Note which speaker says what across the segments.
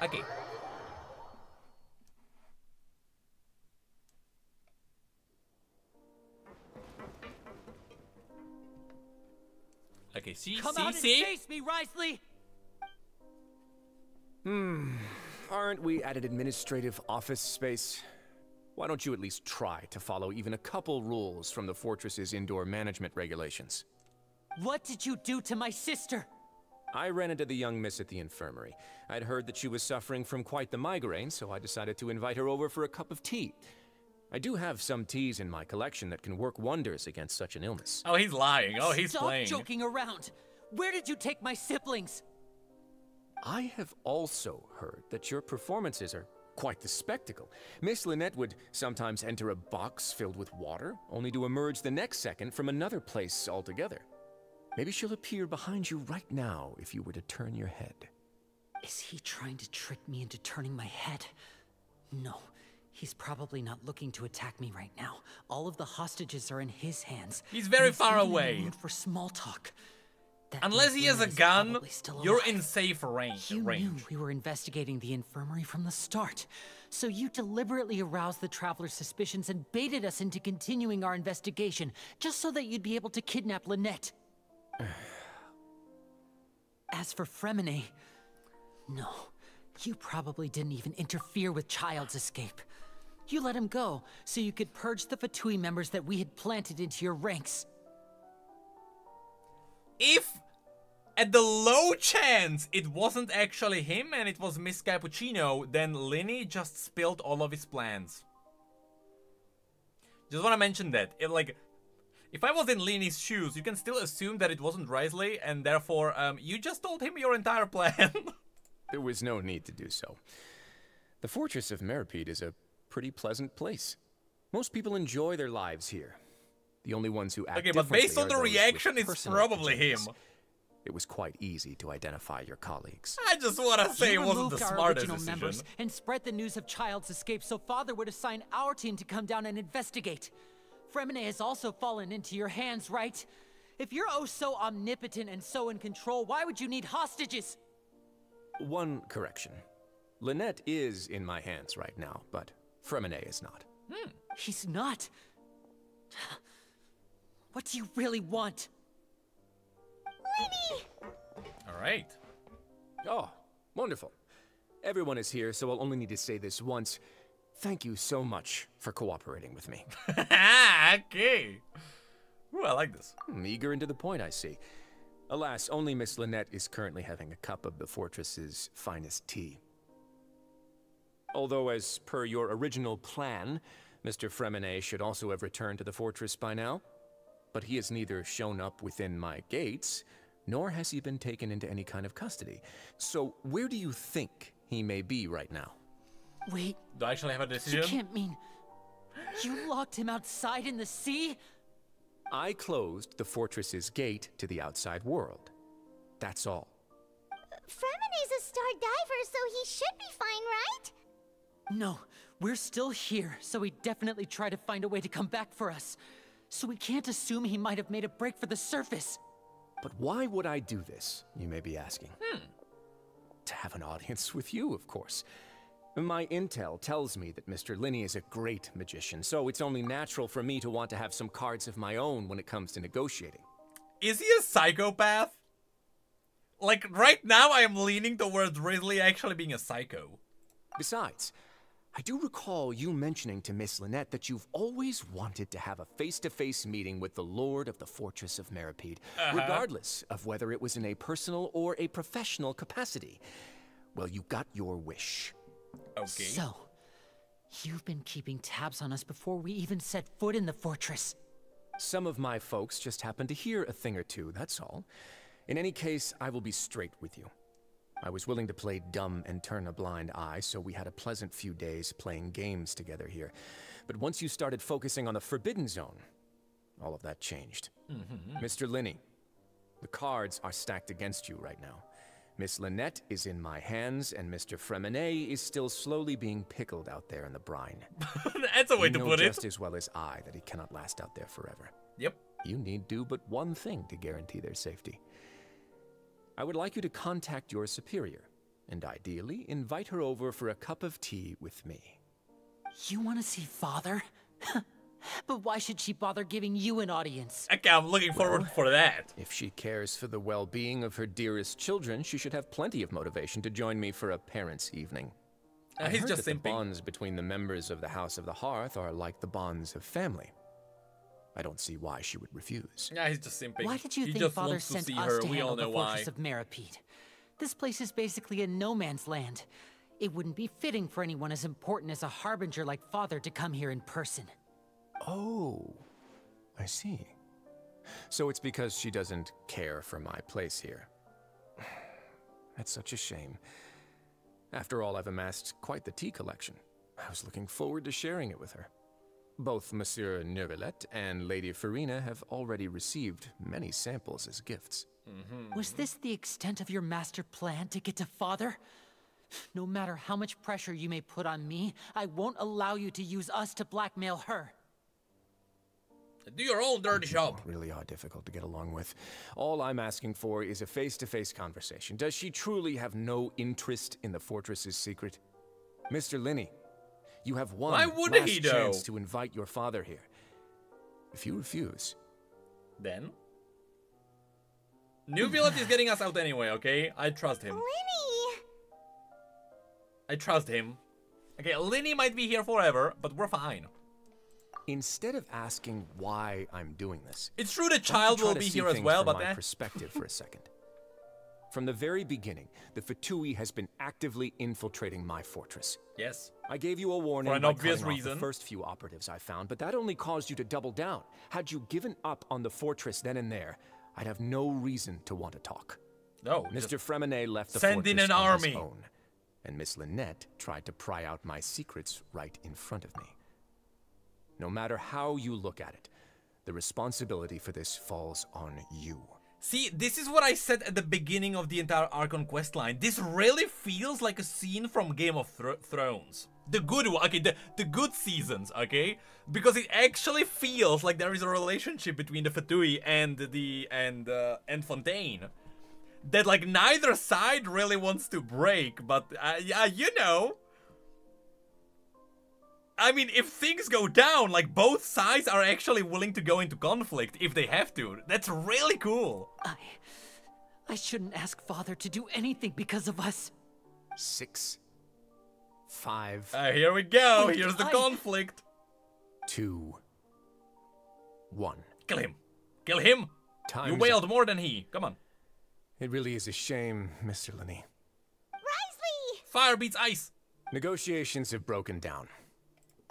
Speaker 1: Okay. Okay, see.
Speaker 2: Come out and face me, Risley!
Speaker 3: Aren't we at an administrative office space? Why don't you at least try to follow even a couple rules from the fortress's indoor management regulations?
Speaker 2: What did you do to my sister?
Speaker 3: I ran into the young miss at the infirmary. I'd heard that she was suffering from quite the migraine, so I decided to invite her over for a cup of tea. I do have some teas in my collection that can work wonders against such an illness.
Speaker 1: Oh, he's lying. Oh, he's playing.
Speaker 2: Stop joking around! Where did you take my siblings?
Speaker 3: I have also heard that your performances are quite the spectacle. Miss Lynette would sometimes enter a box filled with water, only to emerge the next second from another place altogether. Maybe she'll appear behind you right now if you were to turn your head.
Speaker 2: Is he trying to trick me into turning my head? No, he's probably not looking to attack me right now. All of the hostages are in his hands.
Speaker 1: He's very
Speaker 2: He's
Speaker 1: far
Speaker 2: even in the
Speaker 1: away.
Speaker 2: mood for small talk. That
Speaker 1: Unless
Speaker 2: means
Speaker 1: he has a
Speaker 2: Lynette is
Speaker 1: gun,
Speaker 2: probably still
Speaker 1: you're
Speaker 2: alive.
Speaker 1: in safe range.
Speaker 2: You knew we were investigating the infirmary from the start, so you deliberately aroused the traveler's suspicions and baited us into continuing our investigation, just so that you'd be able to kidnap Lynette. As for Fremine, no, you probably didn't even interfere with Child's escape. You let him go, so you could purge the Fatui members that we had planted into your ranks.
Speaker 1: If, at the low chance, it wasn't actually him and it was Miss Cappuccino, then Linny just spilled all of his plans. Just want to mention that. If I was in Linny's shoes, you can still assume that it wasn't Risley, and therefore, you just told him your entire plan.
Speaker 3: There was no need to do so. The fortress of Meropide is a pretty pleasant place. Most people enjoy their lives here. The only ones who act
Speaker 1: Okay, but based on the reaction, it's probably him.
Speaker 3: It was quite easy to identify your colleagues.
Speaker 1: I just want to say it wasn't the
Speaker 2: our
Speaker 1: smartest
Speaker 2: original
Speaker 1: decision.
Speaker 2: members and spread the news of Child's escape so Father would assign our team to come down and investigate. Fremine has also fallen into your hands, right? If you're oh so omnipotent and so in control, why would you need hostages?
Speaker 3: One correction. Lynette is in my hands right now, but Fremine is not.
Speaker 2: He's not. What do you really want?
Speaker 4: Lenny!
Speaker 1: Alright.
Speaker 3: Oh, wonderful. Everyone is here, so I'll only need to say this once. Thank you so much for cooperating with me.
Speaker 1: Okay. Ooh, I like this.
Speaker 3: Eager and to the point, I see. Alas, only Miss Lynette is currently having a cup of the fortress's finest tea. Although, as per your original plan, Mr. Fremine should also have returned to the fortress by now. But he has neither shown up within my gates, nor has he been taken into any kind of custody. So, where do you think he may be right now?
Speaker 2: Wait,
Speaker 1: Do I actually have a decision?
Speaker 2: you can't mean... You locked him outside in the sea?
Speaker 3: I closed the fortress's gate to the outside world. That's all.
Speaker 4: Fremine's a star diver, so he should be fine, right?
Speaker 2: No, we're still here, so he'd definitely try to find a way to come back for us. So we can't assume he might have made a break for the surface.
Speaker 3: But why would I do this, you may be asking? To have an audience with you, of course. My intel tells me that Mr. Linny is a great magician, so it's only natural for me to want to have some cards of my own when it comes to negotiating.
Speaker 1: Is he a psychopath? Like, right now I am leaning towards Risley actually being a psycho.
Speaker 3: Besides, I do recall you mentioning to Miss Lynette that you've always wanted to have a face-to-face meeting with the Lord of the Fortress of Meropide, regardless of whether it was in a personal or a professional capacity. Well, you got your wish.
Speaker 1: Okay.
Speaker 2: So, you've been keeping tabs on us before we even set foot in the fortress.
Speaker 3: Some of my folks just happened to hear a thing or two, that's all. In any case, I will be straight with you. I was willing to play dumb and turn a blind eye, so we had a pleasant few days playing games together here. But once you started focusing on the Forbidden Zone, all of that changed. Mr. Linny, the cards are stacked against you right now. Miss Lynette is in my hands, and Mr. Fremine is still slowly being pickled out there in the brine.
Speaker 1: That's a way
Speaker 3: You
Speaker 1: to
Speaker 3: know
Speaker 1: put it.
Speaker 3: just as well as I that he cannot last out there forever.
Speaker 1: Yep.
Speaker 3: You need do but one thing to guarantee their safety. I would like you to contact your superior, and ideally, invite her over for a cup of tea with me.
Speaker 2: You want to see Father? But why should she bother giving you an audience?
Speaker 1: Okay, I'm looking forward for that.
Speaker 3: If she cares for the well-being of her dearest children, she should have plenty of motivation to join me for a parents' evening. I
Speaker 1: He's
Speaker 3: heard
Speaker 1: just
Speaker 3: that the
Speaker 1: simping.
Speaker 3: bonds between the members of the House of the Hearth are like the bonds of family. I don't see why she would refuse.
Speaker 1: Yeah, he's just simping.
Speaker 2: Why did you
Speaker 1: he
Speaker 2: think
Speaker 1: just
Speaker 2: Father
Speaker 1: wants to
Speaker 2: sent
Speaker 1: see
Speaker 2: us
Speaker 1: her.
Speaker 2: to
Speaker 1: We all
Speaker 2: handle
Speaker 1: know
Speaker 2: the
Speaker 1: why.
Speaker 2: fortress of Meropide? This place is basically a no man's land. It wouldn't be fitting for anyone as important as a harbinger like Father to come here in person.
Speaker 3: Oh, I see. So it's because she doesn't care for my place here. That's such a shame. After all, I've amassed quite the tea collection. I was looking forward to sharing it with her. Both Monsieur Neuvillette and Lady Farina have already received many samples as gifts.
Speaker 2: Was this the extent of your master plan to get to Father? No matter how much pressure you may put on me, I won't allow you to use us to blackmail her.
Speaker 1: Do your own dirty job.
Speaker 3: Really are difficult to get along with. All I'm asking for is a face-to-face conversation. Does she truly have no interest in the fortress's secret? Mr. Linney, you have one
Speaker 1: Why wouldn't
Speaker 3: last
Speaker 1: he, though?
Speaker 3: chance to invite your father here. If you refuse...
Speaker 1: Then? Neuvillette is getting us out anyway, okay? I trust him.
Speaker 4: Linny!
Speaker 1: I trust him. Okay, Linny might be here forever, but we're fine.
Speaker 3: Instead of asking why I'm doing this...
Speaker 1: It's true the
Speaker 3: why don't
Speaker 1: child
Speaker 3: you try
Speaker 1: will
Speaker 3: to
Speaker 1: be
Speaker 3: see
Speaker 1: here as
Speaker 3: things
Speaker 1: well,
Speaker 3: from
Speaker 1: but
Speaker 3: my perspective for a second. From the very beginning, the Fatui has been actively infiltrating my fortress.
Speaker 1: yes.
Speaker 3: I gave you a warning
Speaker 1: For an
Speaker 3: by
Speaker 1: obvious
Speaker 3: cutting off
Speaker 1: reason.
Speaker 3: the first few operatives I found, but that only caused you to double down. Had you given up on the fortress then and there, I'd have no reason to want to talk.
Speaker 1: No,
Speaker 3: Mr. Fremenet left the
Speaker 1: send
Speaker 3: fortress
Speaker 1: in an
Speaker 3: on
Speaker 1: army.
Speaker 3: his own, and Miss Lynette tried to pry out my secrets right in front of me. No matter how you look at it, the responsibility for this falls on you.
Speaker 1: See, this is what I said at the beginning of the entire Archon questline. This really feels like a scene from Game of Thrones. The good one, okay, the good seasons, okay? Because it actually feels like there is a relationship between the Fatui and and Fontaine that like neither side really wants to break, but yeah, you know. I mean, if things go down, like both sides are actually willing to go into conflict if they have to. That's really cool.
Speaker 2: I shouldn't ask Father to do anything because of us.
Speaker 3: 6, 5,
Speaker 1: Here we go.
Speaker 2: Wait,
Speaker 1: Here's the
Speaker 2: I-
Speaker 1: conflict.
Speaker 3: 2, 1.
Speaker 1: Kill him. Kill him. You
Speaker 3: Time's
Speaker 1: wailed
Speaker 3: up.
Speaker 1: more than he. Come on.
Speaker 3: It really is a shame, Mr. Linney.
Speaker 4: Risley!
Speaker 1: Fire beats ice.
Speaker 3: Negotiations have broken down.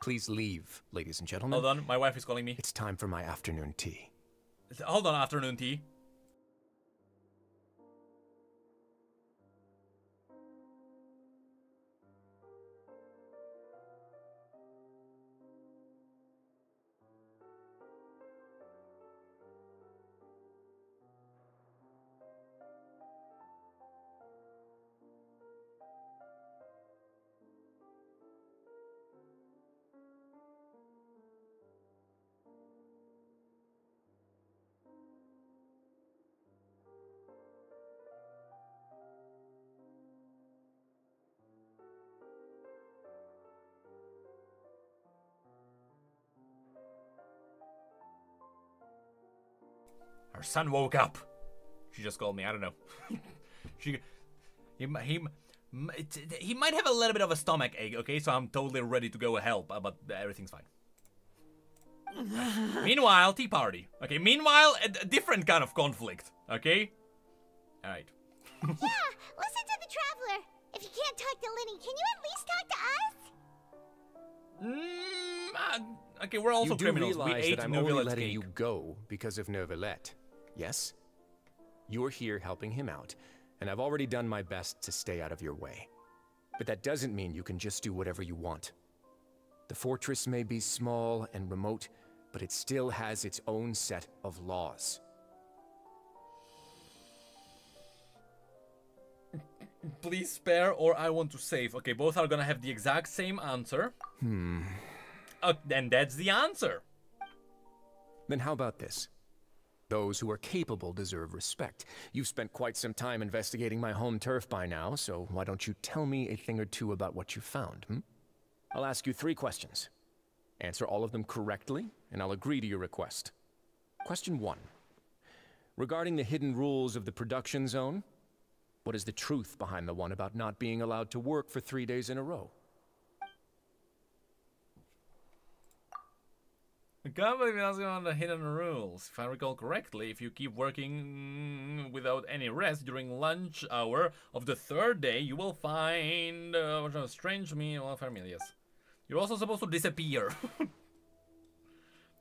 Speaker 3: Please leave, ladies and gentlemen.
Speaker 1: Hold on. My wife is calling me.
Speaker 3: It's time for my afternoon tea.
Speaker 1: Hold on, afternoon tea. Her son woke up. She just called me. I don't know. He might have a little bit of a stomach ache. Okay, so I'm totally ready to go help, but everything's fine. Meanwhile, tea party. Okay. Meanwhile, a different kind of conflict. Okay. All right.
Speaker 4: Yeah, listen to the Traveler. If you can't talk to Linny, can you at least talk to us?
Speaker 1: Okay, we're also
Speaker 3: You do
Speaker 1: criminals. We
Speaker 3: realize
Speaker 1: ate
Speaker 3: that I'm only
Speaker 1: Neuvillette's
Speaker 3: letting
Speaker 1: cake.
Speaker 3: you go because of Neuvillette, yes? You're here helping him out, and I've already done my best to stay out of your way. But that doesn't mean you can just do whatever you want. The fortress may be small and remote, but it still has its own set of laws.
Speaker 1: Please spare or I want to save. Okay, both are gonna have the exact same answer. Then that's the answer.
Speaker 3: Then how about this? Those who are capable deserve respect. You've spent quite some time investigating my home turf by now, so why don't you tell me a thing or two about what you found, hmm? I'll ask you 3 questions. Answer all of them correctly, and I'll agree to your request. Question 1. Regarding the hidden rules of the production zone, what is the truth behind the one about not being allowed to work for 3 days in a row?
Speaker 1: I can't believe you're asking on the hidden rules. If I recall correctly, if you keep working without any rest during lunch hour of the 3rd day, you will find a strange meal familiars. You're also supposed to disappear.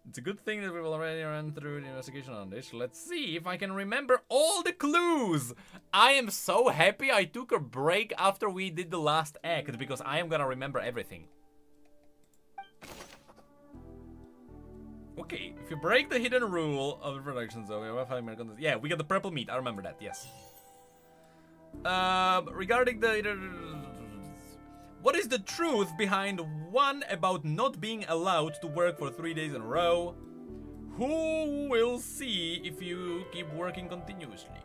Speaker 1: It's a good thing that we've already run through the investigation on this. Let's see if I can remember all the clues. I am so happy I took a break after we did the last act, because I am gonna remember everything. Okay, if you break the hidden rule of the production zone, we have 5 minutes. Yeah, we got the purple meat. I remember that. Yes. Regarding the, what is the truth behind one about not being allowed to work for 3 days in a row? Who will see if you keep working continuously?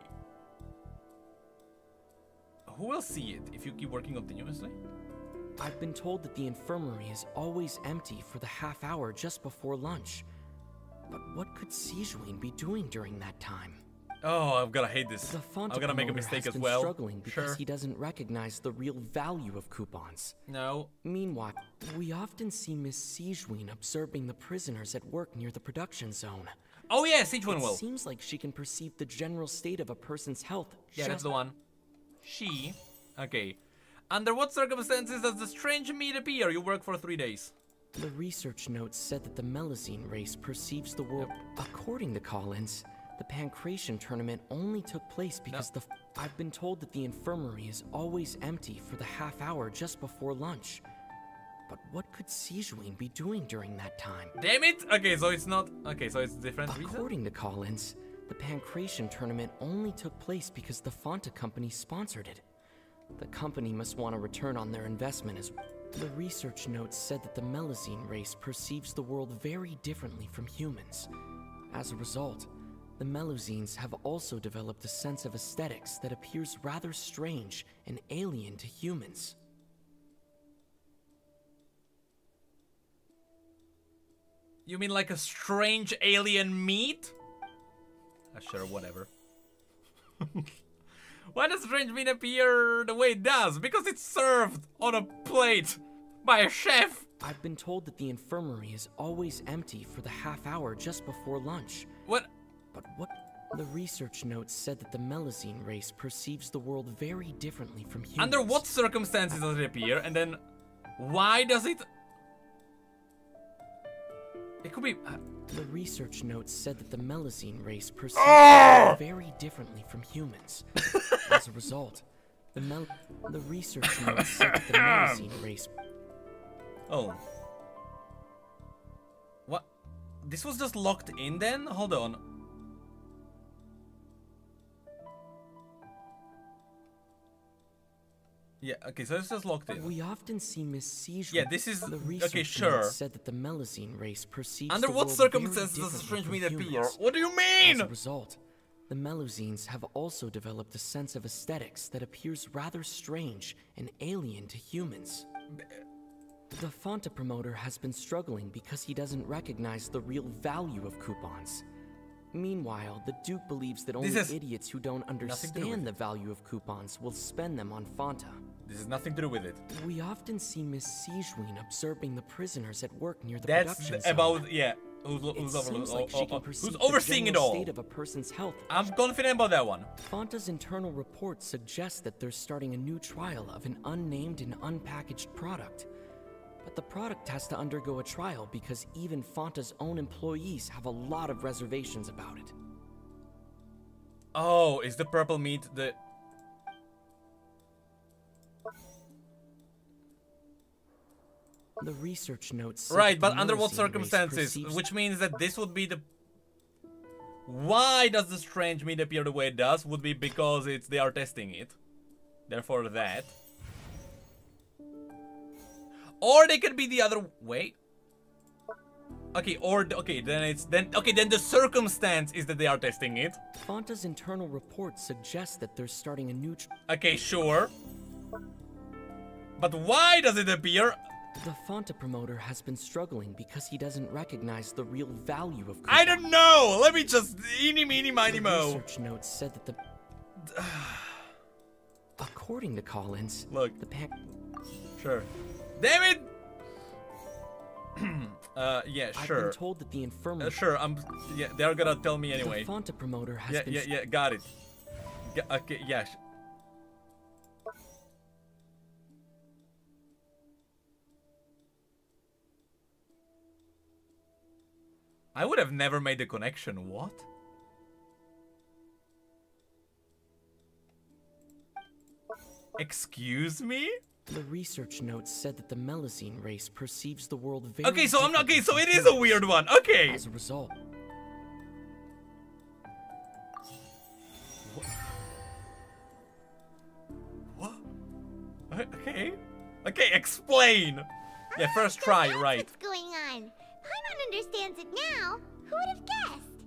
Speaker 1: Who will see it if you keep working continuously?
Speaker 5: I've been told that the infirmary is always empty for the half hour just before lunch. But what could Sijuin be doing during that time?
Speaker 1: Oh, I'm gonna hate this. I'm gonna make a mistake as well.
Speaker 5: Struggling because he doesn't recognize the real value of coupons.
Speaker 1: No.
Speaker 5: Meanwhile, we often see Miss Sijuin observing the prisoners at work near the production zone.
Speaker 1: Oh yeah, Sijuin will.
Speaker 5: It seems like she can perceive the general state of a person's health.
Speaker 1: Yeah, that's the one. She. Okay. Under what circumstances does the strange meat appear? You work for 3 days.
Speaker 5: The research notes said that the Melusine race perceives the world. According to Collins, the Pancration tournament only took place because I've been told that the infirmary is always empty for the half hour just before lunch. But what could Sijuin be doing during that time?
Speaker 1: Damn it! Okay, so it's not. Okay, so it's different reason?
Speaker 5: According to Collins, the Pancration tournament only took place because the Fanta company sponsored it. The company must want a return on their investment as well. The research notes said that the Melusine race perceives the world very differently from humans. As a result, the Melusines have also developed a sense of aesthetics that appears rather strange and alien to humans.
Speaker 1: You mean like a strange alien meat? Sure, whatever. Why does strange meat appear the way it does? Because it's served on a plate by a chef.
Speaker 5: I've been told that the infirmary is always empty for the half hour just before lunch.
Speaker 1: What?
Speaker 5: But what? The research notes said that the Melusine race perceives the world very differently from humans.
Speaker 1: Under what circumstances does it appear? And then why does it? It could be.
Speaker 5: The research notes said that the Melusine race perceives the world very differently from humans. As a result, the research notes said that the Melusine race.
Speaker 1: Oh. What? This was just locked in then? Hold on. Yeah, okay, so it's just locked in.
Speaker 5: We often see Miss Sijuin.
Speaker 1: Yeah, this is
Speaker 5: the research
Speaker 1: okay, sure.
Speaker 5: Said that the Melusine race perceives
Speaker 1: under
Speaker 5: the
Speaker 1: what
Speaker 5: world
Speaker 1: circumstances
Speaker 5: very
Speaker 1: does the strange meat
Speaker 5: differently from
Speaker 1: appear?
Speaker 5: humans.
Speaker 1: What do you mean?
Speaker 5: As a result, the Melusines have also developed a sense of aesthetics that appears rather strange and alien to humans. The Fanta promoter has been struggling because he doesn't recognize the real value of coupons. Meanwhile, the Duke believes that only idiots who don't understand the value of coupons will spend them on Fanta.
Speaker 1: This has nothing to do with it.
Speaker 5: We often see Miss Sijuin observing the prisoners at work near the production zone.
Speaker 1: About, yeah. Who's overseeing it all?
Speaker 5: State of a person's health.
Speaker 1: I'm confident about that one.
Speaker 5: Fanta's internal report suggests that they're starting a new trial of an unnamed and unpackaged product. But the product has to undergo a trial because even Fanta's own employees have a lot of reservations about it.
Speaker 1: Oh, is the purple meat the...
Speaker 5: The research notes...
Speaker 1: Right, but under what circumstances? Which means that this would be the... Why does the strange meat appear the way it does? Would be because they are testing it. Therefore that. Or they could be the other way. Okay, okay, then the circumstance is that they are testing it.
Speaker 5: Fanta's internal report suggests that they're starting a new
Speaker 1: Okay, sure. But why does it appear?
Speaker 5: The Fanta promoter has been struggling because he doesn't recognize the real value of coupons.
Speaker 1: I don't know. Let me just eeny meeny miny mo.
Speaker 5: Research notes said that the according to Collins,
Speaker 1: look,
Speaker 5: the pan.
Speaker 1: Sure. Damn it. Yeah, sure.
Speaker 5: I've been told that the infirmary.
Speaker 1: Sure, yeah, they're gonna tell me anyway.
Speaker 5: The Fanta promoter has been.
Speaker 1: Yeah, got it. Okay, yeah. I would have never made the connection. What? Excuse me?
Speaker 5: The research notes said that the Melusine race perceives the world very
Speaker 1: Okay, so I'm not okay, so it is a
Speaker 5: differently
Speaker 1: weird one. Okay.
Speaker 5: As a result.
Speaker 1: What? Okay. Okay, explain. Yeah, first try,
Speaker 4: that's
Speaker 1: right.
Speaker 4: What's going on? Paimon understands it now. Who would have guessed?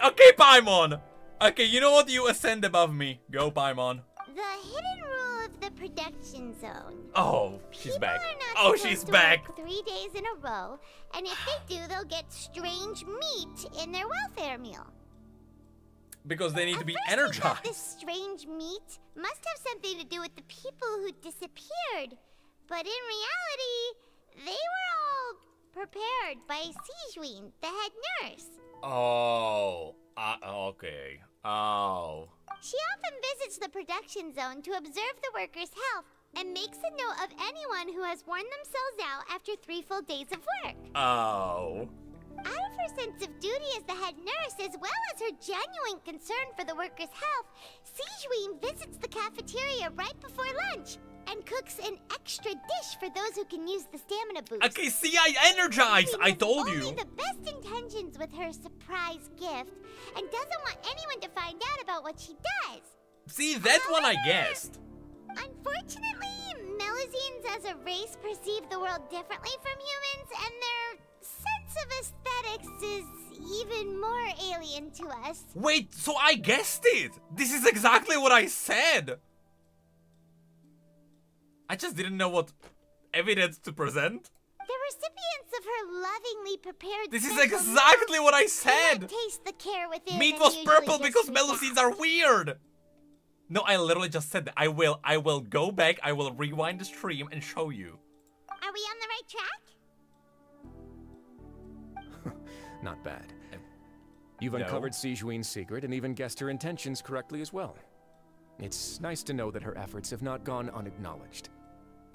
Speaker 1: Okay, Paimon. Okay, you know what? You ascend above me. Go, Paimon.
Speaker 4: The hidden rule of the production zone.
Speaker 1: Oh, she's back.
Speaker 4: People are not
Speaker 1: Oh,
Speaker 4: supposed
Speaker 1: she's
Speaker 4: to
Speaker 1: back.
Speaker 4: work 3 days in a row, and if they do, they'll get strange meat in their welfare meal.
Speaker 1: Because they need to be
Speaker 4: At first we thought
Speaker 1: energized.
Speaker 4: this strange meat must have something to do with the people who disappeared, but in reality, they were all prepared by Sijuin, the head nurse.
Speaker 1: Oh, okay. Oh.
Speaker 4: She often visits the production zone to observe the workers' health and makes a note of anyone who has worn themselves out after 3 full days of work.
Speaker 1: Oh.
Speaker 4: Out of her sense of duty as the head nurse, as well as her genuine concern for the workers' health, Sijuin visits the cafeteria right before lunch and cooks an extra dish for those who can use the stamina boost.
Speaker 1: Okay, see, I energized.
Speaker 4: Sijuin
Speaker 1: I
Speaker 4: has
Speaker 1: told
Speaker 4: only
Speaker 1: you.
Speaker 4: the best intentions with her surprise gift and doesn't want anyone to find out about what she does.
Speaker 1: See, that one I
Speaker 4: However,
Speaker 1: guessed.
Speaker 4: Unfortunately, Melusines as a race perceive the world differently from humans, and their sense of aesthetics is even more alien to us.
Speaker 1: Wait, so I guessed it. This is exactly what I said. I just didn't know what evidence to present.
Speaker 4: The recipients of her lovingly prepared
Speaker 1: This is
Speaker 4: special
Speaker 1: exactly what I
Speaker 4: meal
Speaker 1: said.
Speaker 4: cannot taste the care within
Speaker 1: Meat
Speaker 4: and
Speaker 1: was
Speaker 4: usually
Speaker 1: purple
Speaker 4: just
Speaker 1: because
Speaker 4: react.
Speaker 1: Melusines are weird. No, I literally just said that. I will go back, I will rewind the stream and show you.
Speaker 4: Are we on the right track?
Speaker 3: Not bad. You've
Speaker 1: No.
Speaker 3: uncovered Sijuin's secret and even guessed her intentions correctly as well. It's nice to know that her efforts have not gone unacknowledged.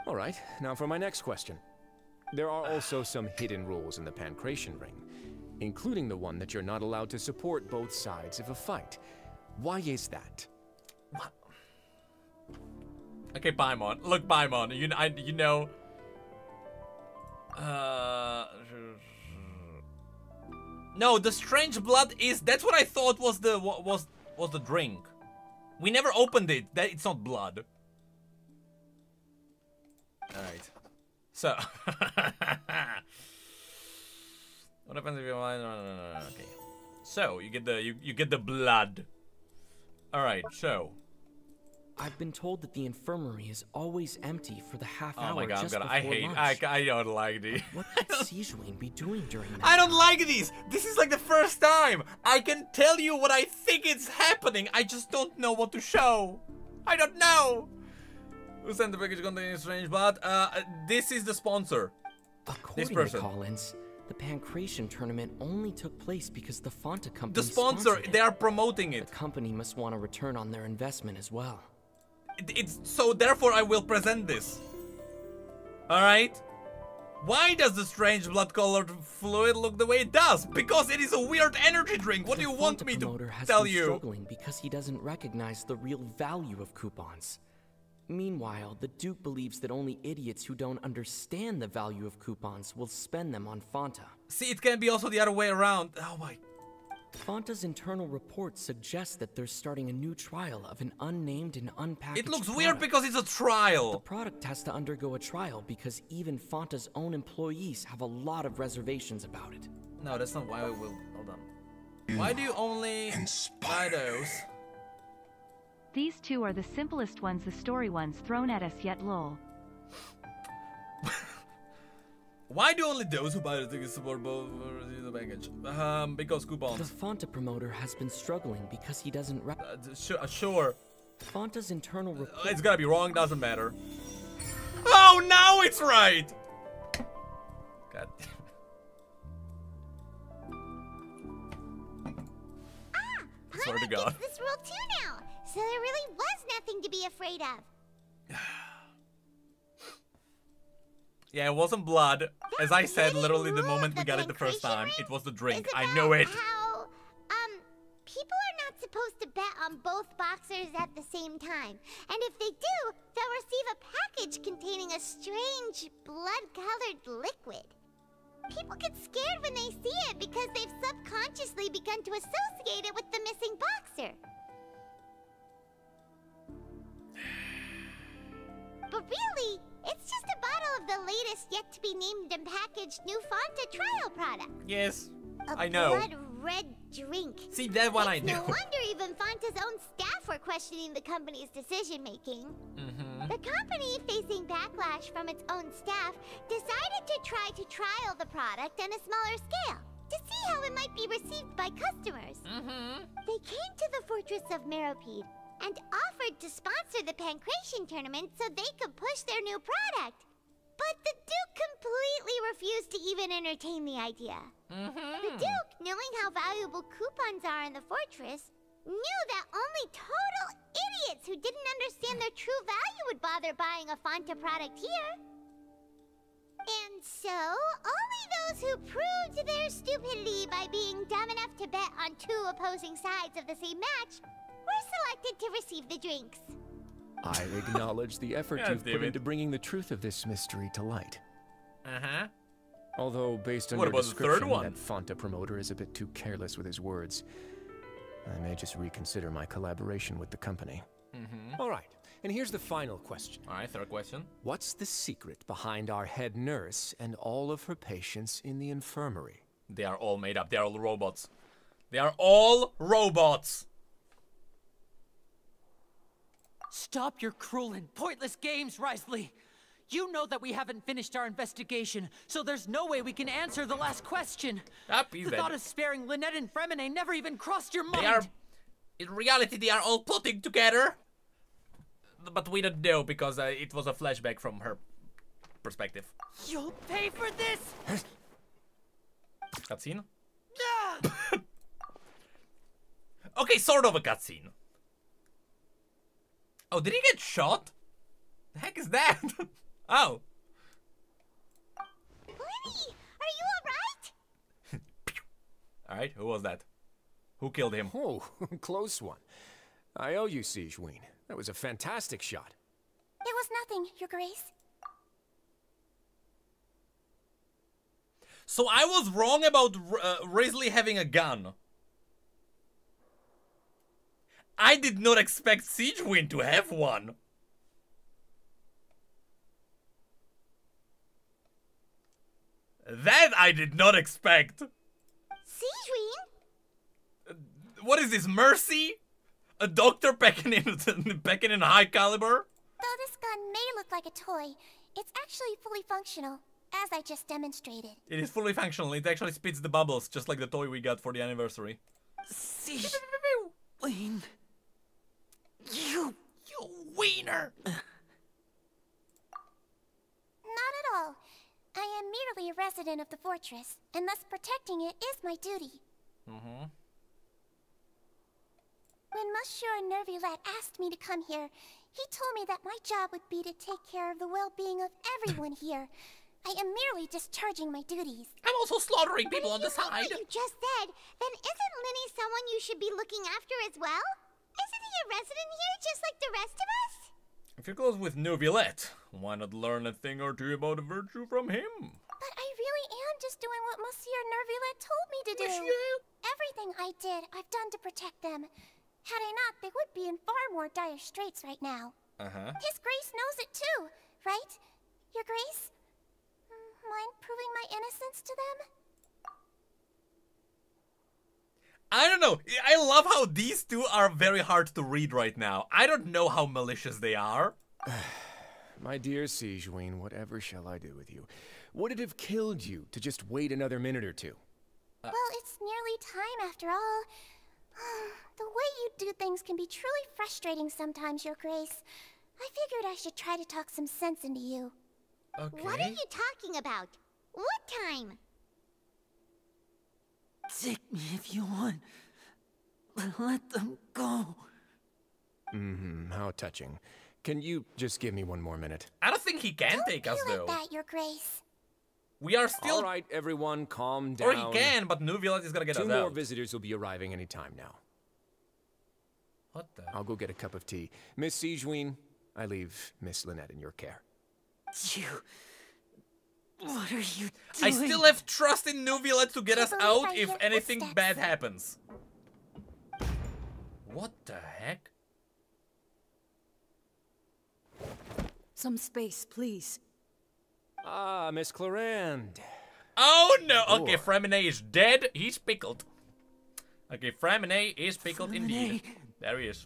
Speaker 3: All right, now for my next question. There are also some hidden rules in the Pancration Ring, including the one that you're not allowed to support both sides of a fight. Why is that?
Speaker 1: What? Okay, Paimon. Look, Paimon. You know. No, the strange blood is. That's what I thought was the drink. We never opened it. That it's not blood. All right. So. What happens if you want? No. Okay. So you get the blood. All right. So.
Speaker 5: I've been told that the infirmary is always empty for the half
Speaker 1: Oh
Speaker 5: hour
Speaker 1: my god,
Speaker 5: just
Speaker 1: I
Speaker 5: before
Speaker 1: hate.
Speaker 5: lunch.
Speaker 1: I don't like these.
Speaker 5: What could Sijuin be doing during that?
Speaker 1: I don't like these. This is like the first time. I can tell you what I think is happening. I just don't know what to show. I don't know. Who sent the package containing strange blood? This is the sponsor.
Speaker 5: According
Speaker 1: person.
Speaker 5: to Collins, the Pancration tournament only took place because the Fanta company
Speaker 1: The sponsor.
Speaker 5: sponsored it.
Speaker 1: They are promoting
Speaker 5: The
Speaker 1: it.
Speaker 5: company must want a return on their investment as well.
Speaker 1: It's so therefore I will present this. All right. Why does the strange blood-colored fluid look the way it does? Because it is a weird energy drink. What do you want me to
Speaker 5: has
Speaker 1: tell
Speaker 5: been
Speaker 1: you?
Speaker 5: struggling because he doesn't recognize the real value of coupons. Meanwhile, the Duke believes that only idiots who don't understand the value of coupons will spend them on Fanta.
Speaker 1: See, it can be also the other way around. Oh my.
Speaker 5: Fanta's internal reports suggest that they're starting a new trial of an unnamed and unpackaged
Speaker 1: It looks
Speaker 5: product.
Speaker 1: weird because it's a
Speaker 5: The
Speaker 1: trial.
Speaker 5: product has to undergo a trial because even Fanta's own employees have a lot of reservations about it.
Speaker 1: No, that's not why we will. Hold on. Why do you only buy those?
Speaker 6: These two are the simplest ones, the story ones thrown at us yet lol.
Speaker 1: Why do only those who buy the tickets support both the package? Because
Speaker 5: The
Speaker 1: coupons.
Speaker 5: Fanta promoter has been struggling because he doesn't
Speaker 1: Sure.
Speaker 5: Fanta's internal report.
Speaker 1: It's gotta be wrong, doesn't matter. Oh, now it's right! God damn. Swear to
Speaker 4: Paimon
Speaker 1: God.
Speaker 4: gets this rule too now, so there really was nothing to be afraid of.
Speaker 1: Yeah, it wasn't blood. As I said,
Speaker 4: hidden
Speaker 1: literally the
Speaker 4: rule
Speaker 1: moment
Speaker 4: of
Speaker 1: we
Speaker 4: the
Speaker 1: got it the first
Speaker 4: Pancration
Speaker 1: time,
Speaker 4: ring
Speaker 1: it was the drink.
Speaker 4: is
Speaker 1: I
Speaker 4: about
Speaker 1: know it.
Speaker 4: How, people are not supposed to bet on both boxers at the same time. And if they do, they'll receive a package containing a strange, blood-colored liquid. People get scared when they see it because they've subconsciously begun to associate it with the missing boxer. But really, it's just a bottle of the latest yet-to-be-named and packaged new Fanta trial product.
Speaker 1: Yes,
Speaker 4: A
Speaker 1: I know.
Speaker 4: blood-red drink.
Speaker 1: See, that one I
Speaker 4: It's
Speaker 1: know.
Speaker 4: no wonder even Fanta's own staff were questioning the company's decision-making. The company, facing backlash from its own staff, decided to try to trial the product on a smaller scale to see how it might be received by customers. They came to the fortress of Meropide and offered to sponsor the Pancration tournament so they could push their new product. But the Duke completely refused to even entertain the idea. The Duke, knowing how valuable coupons are in the fortress, knew that only total idiots who didn't understand their true value would bother buying a Fanta product here. And so, only those who proved their stupidity by being dumb enough to bet on two opposing sides of the same match were selected to receive the drinks.
Speaker 3: I acknowledge the effort
Speaker 1: God
Speaker 3: you've
Speaker 1: damn
Speaker 3: put
Speaker 1: it.
Speaker 3: into bringing the truth of this mystery to light.
Speaker 1: Although,
Speaker 3: Based on
Speaker 1: what
Speaker 3: your
Speaker 1: about the third
Speaker 3: description,
Speaker 1: one?
Speaker 3: that Fanta promoter is a bit too careless with his words. I may just reconsider my collaboration with the company. All right, and here's the final question.
Speaker 1: Alright, third question.
Speaker 3: What's the secret behind our head nurse and all of her patients in the infirmary?
Speaker 1: They are all made up. They are all robots. They are all robots.
Speaker 2: Stop your cruel and pointless games, Risley! You know that we haven't finished our investigation, so there's no way we can answer the last question.
Speaker 1: He's
Speaker 2: The
Speaker 1: dead.
Speaker 2: thought of sparing Lynette and Fremine never even crossed your mind.
Speaker 1: They are, in reality, they are all plotting together. But we don't know because it was a flashback from her perspective.
Speaker 2: You'll pay for this!
Speaker 1: Cutscene?
Speaker 2: Ah!
Speaker 1: Okay, sort of a cutscene. Oh, did he get shot? The heck is that? Oh.
Speaker 4: Lenny, are you alright?
Speaker 1: Alright, who was that? Who killed him?
Speaker 3: Oh, close one. I owe you, Siegeween. That was a fantastic shot.
Speaker 4: It was nothing, Your Grace.
Speaker 1: So I was wrong about Risley having a gun. I did not expect Siegeween to have one. That I did not expect.
Speaker 4: Siegeween?
Speaker 1: What is this, Mercy? A doctor packing in high caliber?
Speaker 4: Though this gun may look like a toy, it's actually fully functional, as I just demonstrated.
Speaker 1: It is fully functional. It actually spits the bubbles, just like the toy we got for the anniversary.
Speaker 2: Siegeween. You
Speaker 1: wiener!
Speaker 4: Not at all. I am merely a resident of the fortress, and thus protecting it is my duty. When Monsieur Nervillette asked me to come here, he told me that my job would be to take care of the well-being of everyone here. I am merely discharging my duties.
Speaker 1: I'm also slaughtering people on the
Speaker 4: If you mean
Speaker 1: side.
Speaker 4: what you just said, then isn't Linny someone you should be looking after as well? Isn't he a resident here just like the rest of us?
Speaker 1: If you're close with Neuvillette, why not learn a thing or two about virtue from him?
Speaker 4: But I really am just just doing what Monsieur Nervulette told me to do. Everything I did, I've done to protect them. Had I not, they would be in far more dire straits right now. His Grace knows it too, right? Your Grace? Mind proving my innocence to them?
Speaker 1: I don't know. I love how these two are very hard to read right now. I don't know how malicious they are.
Speaker 3: My dear Sigewinne, whatever shall I do with you? Would it have killed you to just wait another minute or two?
Speaker 4: Well, it's nearly time after all. The way you do things can be truly frustrating sometimes, Your Grace. I figured I should try to talk some sense into you.
Speaker 1: Okay.
Speaker 4: What are you talking about? What time?
Speaker 2: Take me if you want. Let them go.
Speaker 3: How touching. Can you just give me one more minute?
Speaker 1: I don't think he can take us,
Speaker 4: Don't be
Speaker 1: though.
Speaker 4: like that, Your Grace.
Speaker 1: We are still...
Speaker 3: All right, everyone, calm down.
Speaker 1: Or he can, but Nervulette is gonna get us
Speaker 3: Two
Speaker 1: out.
Speaker 3: more visitors will be arriving any time now.
Speaker 1: What the...
Speaker 3: I'll go get a cup of tea. Miss Sigewinne, I leave Miss Lynette in your care.
Speaker 2: You... What are you doing?
Speaker 1: I still have trust in Nervulette to get us
Speaker 4: believe
Speaker 1: out
Speaker 4: I
Speaker 1: if
Speaker 4: hear
Speaker 1: anything
Speaker 4: footsteps.
Speaker 1: bad happens. What the heck?
Speaker 7: Some space, please.
Speaker 3: Ah, Miss Clarande.
Speaker 1: Oh no! Okay,
Speaker 3: Door.
Speaker 1: Freminet is dead. He's pickled. Okay, Freminet is pickled indeed.
Speaker 2: Freminet.
Speaker 1: There he is.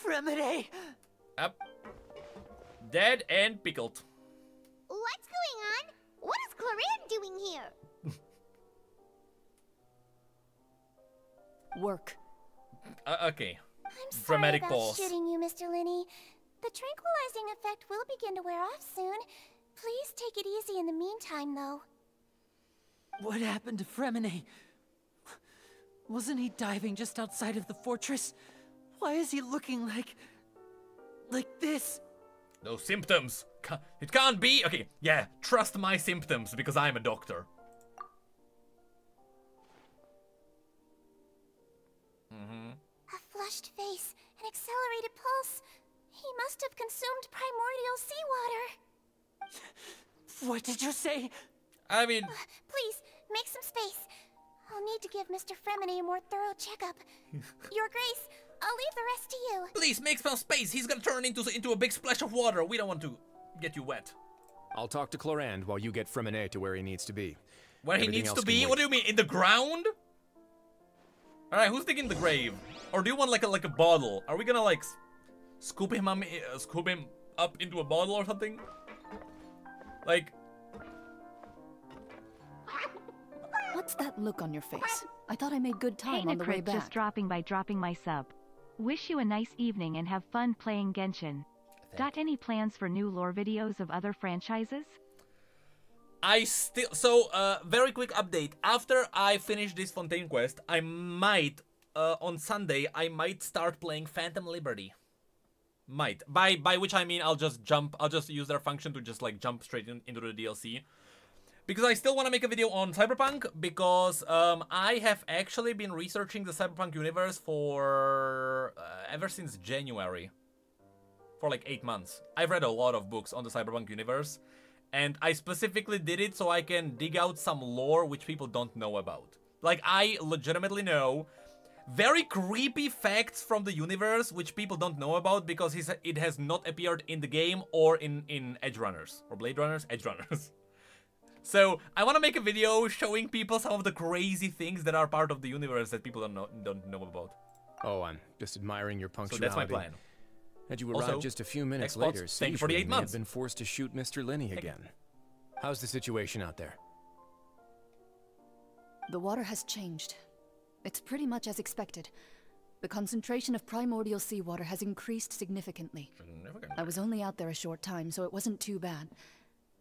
Speaker 2: Freminet!
Speaker 1: Up. Dead and pickled.
Speaker 4: What's going on? What is Clarande doing here?
Speaker 7: Work.
Speaker 1: Okay.
Speaker 4: I'm sorry
Speaker 1: Dramatic
Speaker 4: about
Speaker 1: pause.
Speaker 4: shooting you, Mr. Linney. The tranquilizing effect will begin to wear off soon. Please take it easy in the meantime, though.
Speaker 2: What happened to Freminet? Wasn't he diving just outside of the fortress? Why is he looking like this?
Speaker 1: Those symptoms. It can't be. Okay, yeah. Trust my symptoms because I'm a doctor.
Speaker 4: A flushed face, an accelerated pulse. He must have consumed primordial seawater.
Speaker 2: What did you say?
Speaker 1: I mean,
Speaker 4: Please, make some space. I'll need to give Mr. Freminet a more thorough checkup. Your Grace, I'll leave the rest to you.
Speaker 1: please make some space. He's gonna turn into a big splash of water. We don't want to get you wet.
Speaker 3: I'll talk to Clarande while you get Freminet to where he needs to be.
Speaker 1: Where he
Speaker 3: Everything
Speaker 1: needs
Speaker 3: else
Speaker 1: to
Speaker 3: can
Speaker 1: be?
Speaker 3: wait.
Speaker 1: What do you mean? In the ground? Alright, who's digging the grave? Or do you want like a bottle? Are we gonna like scoop him up into a bottle or something? Like,
Speaker 7: What's that look on your face? I thought I made good
Speaker 6: Hey
Speaker 7: time on the way
Speaker 6: Necrit,
Speaker 7: back.
Speaker 6: just dropping my sub. Wish you a nice evening and have fun playing Genshin. Got any plans for new lore videos of other franchises?
Speaker 1: very quick update. After I finish this Fontaine quest, I might, on Sunday, I might start playing Phantom Liberty. Might. By which I mean I'll just use their function to just like jump straight into the DLC. Because I still want to make a video on Cyberpunk, because I have actually been researching the Cyberpunk universe for ever since January. For like 8 months. I've read a lot of books on the Cyberpunk universe, and I specifically did it so I can dig out some lore which people don't know about. Like, I legitimately know very creepy facts from the universe which people don't know about because it has not appeared in the game or in Edge Runners. Or Blade Runners? Edge Runners. So, I want to make a video showing people some of the crazy things that are part of the universe that people don't know about.
Speaker 3: Oh, I'm just admiring your
Speaker 1: So
Speaker 3: punctuality.
Speaker 1: that's my plan.
Speaker 3: Had you arrived
Speaker 1: Also,
Speaker 3: just a few minutes
Speaker 1: Xbox,
Speaker 3: later,
Speaker 1: thank you for the 8
Speaker 3: Sigewinne may have
Speaker 1: months.
Speaker 3: been forced to shoot Mr. Linney again. How's the situation out there?
Speaker 7: The water has changed. It's pretty much as expected. The concentration of primordial seawater has increased significantly. I was only out there a short time, so it wasn't too bad.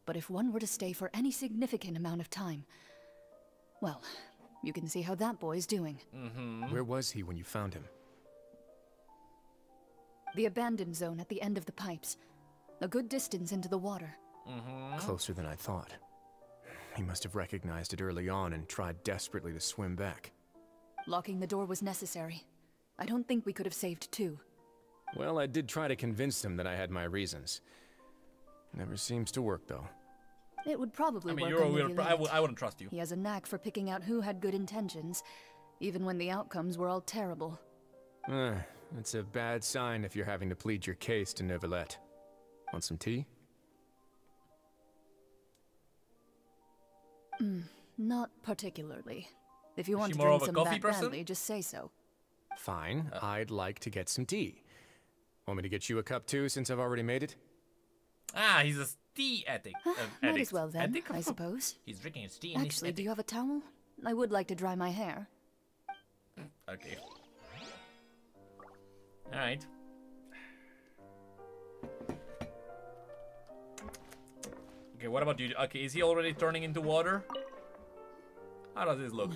Speaker 7: But if one were to stay for any significant amount of time, well, you can see how that boy's doing.
Speaker 3: Where was he when you found him?
Speaker 7: The abandoned zone at the end of the pipes. A good distance into the water.
Speaker 3: Closer than I thought. He must have recognized it early on and tried desperately to swim back.
Speaker 7: Locking the door was necessary. I don't think we could have saved two.
Speaker 3: Well, I did try to convince him that I had my reasons. Never seems to work, though.
Speaker 7: It would probably
Speaker 1: I mean,
Speaker 7: work
Speaker 1: you're a
Speaker 7: on
Speaker 1: weird.
Speaker 7: Neuvillette.
Speaker 1: I wouldn't trust you.
Speaker 7: He has a knack for picking out who had good intentions, even when the outcomes were all terrible.
Speaker 3: It's a bad sign if you're having to plead your case to Neuvillette. Want some tea?
Speaker 7: Not particularly. If you want
Speaker 1: she
Speaker 7: to
Speaker 1: more
Speaker 7: drink
Speaker 1: of a
Speaker 7: some
Speaker 1: coffee
Speaker 7: that
Speaker 1: person?
Speaker 7: badly, just say so.
Speaker 3: Fine, I'd like to get some tea. Want me to get you a cup too, since I've already made it?
Speaker 1: Ah, he's a tea addict.
Speaker 7: Might as well then,
Speaker 1: Addict?
Speaker 7: I suppose.
Speaker 1: He's drinking his tea and he's
Speaker 7: Actually, do
Speaker 1: addict.
Speaker 7: you have a towel? I would like to dry my hair.
Speaker 1: Okay. Alright. Okay, what about you? Okay, is he already turning into water? How does this look?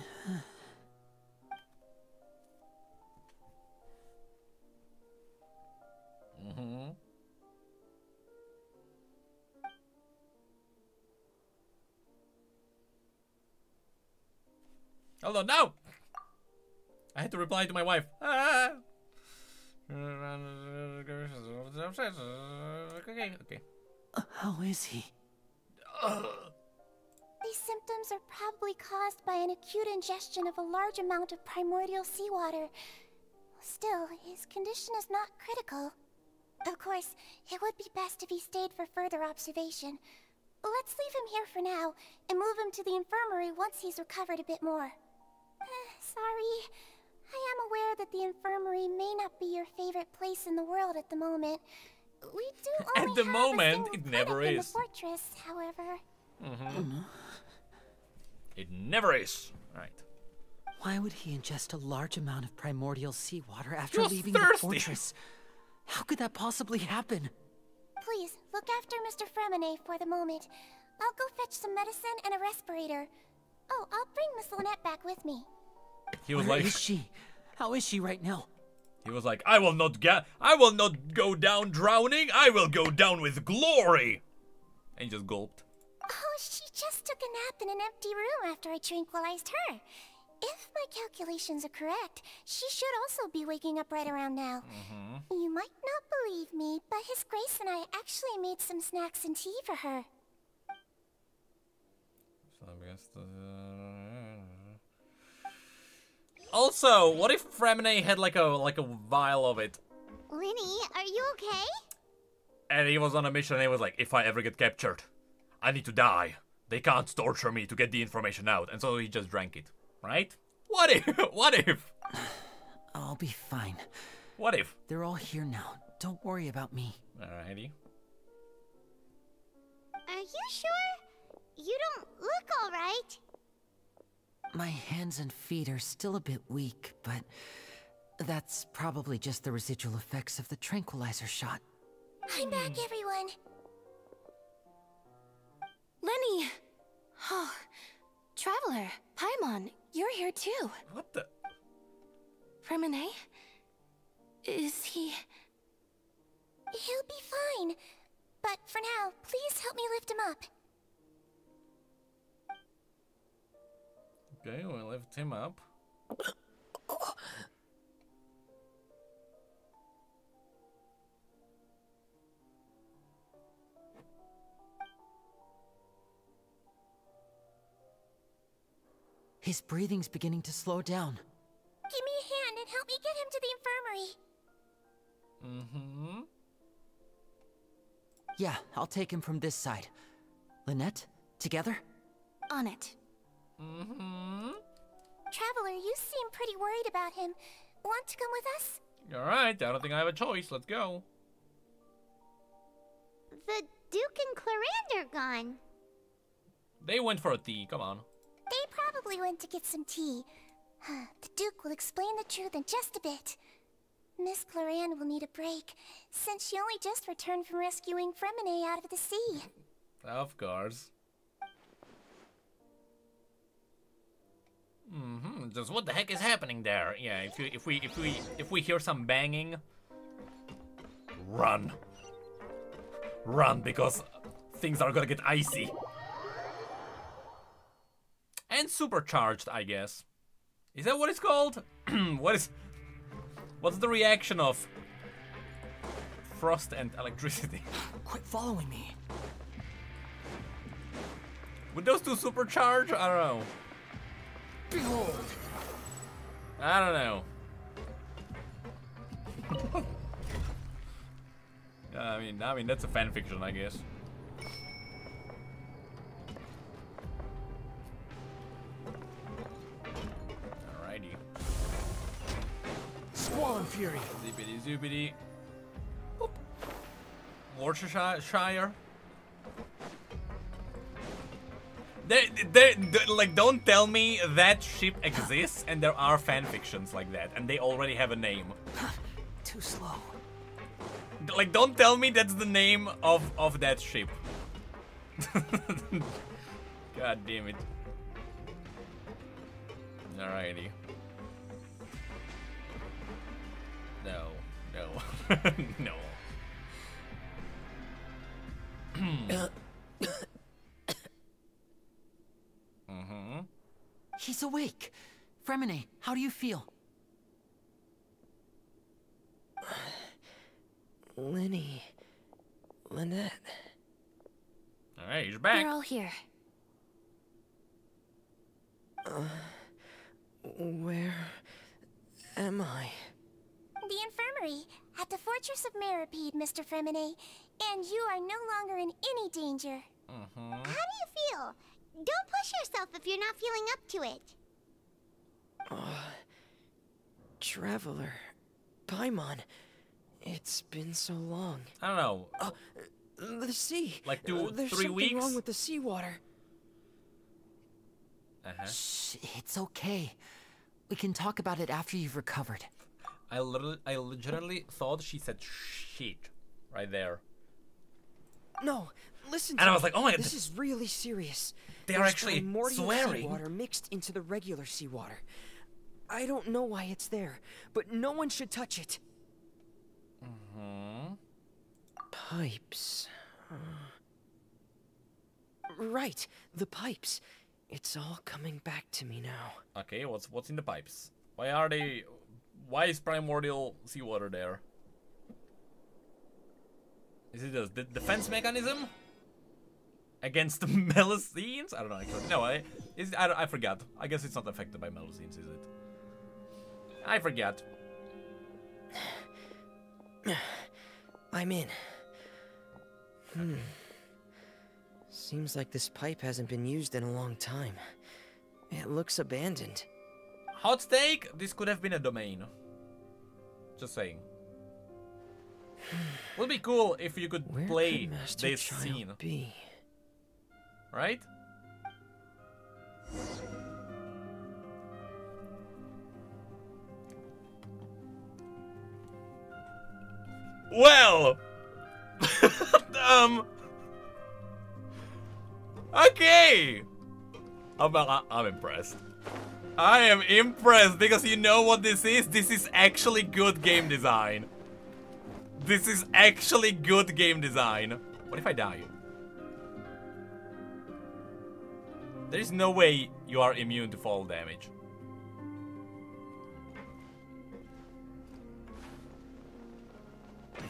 Speaker 1: Hold on, no! I had to reply to my wife. Ah! Okay.
Speaker 2: How is he?
Speaker 4: These symptoms are probably caused by an acute ingestion of a large amount of primordial seawater. Still, his condition is not critical. Of course, it would be best if he stayed for further observation. Let's leave him here for now, and move him to the infirmary once he's recovered a bit more. Sorry. I am aware that the infirmary may not be your favorite place in the world at the moment. We do only
Speaker 1: At the
Speaker 4: have
Speaker 1: moment,
Speaker 4: a single
Speaker 1: it never
Speaker 4: clinic in
Speaker 1: is.
Speaker 4: the fortress, however.
Speaker 1: It never is. Alright.
Speaker 2: Why would he ingest a large amount of primordial seawater after
Speaker 1: He was
Speaker 2: leaving
Speaker 1: thirsty.
Speaker 2: the fortress? How could that possibly happen?
Speaker 4: Please, look after Mr. Fremine for the moment. I'll go fetch some medicine and a respirator. Oh, I'll bring Miss Lynette back with me.
Speaker 1: He was
Speaker 2: Where
Speaker 1: like,
Speaker 2: is she? How is she right now?
Speaker 1: he was like, I will not go down drowning. I will go down with glory. And he just gulped.
Speaker 4: Oh, she just took a nap in an empty room after I tranquilized her. If my calculations are correct, she should also be waking up right around now. You might not believe me, but His Grace and I actually made some snacks and tea for her.
Speaker 1: So I guess also, what if Fremine had like a vial of it,
Speaker 4: Linny, are you okay?
Speaker 1: and he was on a mission and he was like, if I ever get captured, I need to die. They can't torture me to get the information out, and so he just drank it, right? What if? What if?
Speaker 2: I'll be fine.
Speaker 1: What if?
Speaker 2: They're all here now. Don't worry about me.
Speaker 1: Alrighty.
Speaker 4: Are you sure? You don't look all right.
Speaker 2: My hands and feet are still a bit weak, but that's probably just the residual effects of the tranquilizer shot.
Speaker 4: I'm back, everyone.
Speaker 8: Lenny! Oh, Traveler, Paimon, you're here too.
Speaker 1: What the?
Speaker 8: Fremine? Is he...
Speaker 4: He'll be fine. But for now, please help me lift him up.
Speaker 1: Okay, we'll lift him up.
Speaker 2: His breathing's beginning to slow down.
Speaker 4: Give me a hand and help me get him to the infirmary.
Speaker 2: Yeah, I'll take him from this side. Lynette, together?
Speaker 8: On it.
Speaker 4: Traveler, you seem pretty worried about him. Want to come with us?
Speaker 1: Alright, I don't think I have a choice. Let's go.
Speaker 4: The Duke and Clarande are gone.
Speaker 1: They went for a tea, come on.
Speaker 4: They probably went to get some tea. The Duke will explain the truth in just a bit. Miss Clarande will need a break, since she only just returned from rescuing Fremine out of the sea.
Speaker 1: Of course. Just what the heck is happening there? Yeah, if we hear some banging, run. Run, because things are gonna get icy. And supercharged, I guess. Is that what it's called? What's the reaction of frost and electricity?
Speaker 2: Quit following me.
Speaker 1: Would those two supercharge? I don't know.
Speaker 3: Behold.
Speaker 1: I don't know. I mean that's a fan fiction, I guess. Alrighty.
Speaker 3: Squall Fury.
Speaker 1: Zippity zoopity. Boop. Worcestershire. Like, don't tell me that ship exists and there are fan fictions like that and they already have a name.
Speaker 2: Too slow.
Speaker 1: Like, don't tell me that's the name of that ship. God damn it. Alrighty. No. No.
Speaker 2: He's awake. Fremine, how do you feel?
Speaker 5: Lenny. Lynette.
Speaker 1: Alright, he's back.
Speaker 8: We're all here.
Speaker 5: Where am I?
Speaker 4: The infirmary at the Fortress of Meropide, Mr. Fremine. And you are no longer in any danger. How do you feel? Don't push yourself if you're not feeling up to it.
Speaker 5: Traveler. Paimon. It's been so long.
Speaker 1: I don't know.
Speaker 5: The sea.
Speaker 1: Like
Speaker 5: There's
Speaker 1: 3
Speaker 5: something
Speaker 1: weeks?
Speaker 5: wrong with the seawater.
Speaker 2: Shh, it's okay. We can talk about it after you've recovered.
Speaker 1: I legitimately thought she said shit right there.
Speaker 5: No, listen to
Speaker 1: And I
Speaker 5: me.
Speaker 1: was like, oh my god.
Speaker 5: This is really serious.
Speaker 1: They are
Speaker 5: There's
Speaker 1: actually
Speaker 5: primordial
Speaker 1: swearing.
Speaker 5: seawater mixed into the regular seawater. I don't know why it's there, but no one should touch it. Pipes. Right, the pipes. It's all coming back to me now.
Speaker 1: Okay, what's in the pipes? Why is primordial seawater there? Is it a defense mechanism? Against the Melusines? I don't know actually. No, I forgot. I guess it's not affected by Melusines, is it? I forgot.
Speaker 5: I'm in. Seems like this pipe hasn't been used in a long time. It looks abandoned.
Speaker 1: Hot take? This could have been a domain. Just saying. Would be cool if you could
Speaker 5: Where
Speaker 1: play
Speaker 5: could Master
Speaker 1: this
Speaker 5: Child
Speaker 1: scene.
Speaker 5: be?
Speaker 1: Right? Well! Okay! I'm impressed. I am impressed because you know what this is? This is actually good game design. This is actually good game design. What if I die? There is no way you are immune to fall damage.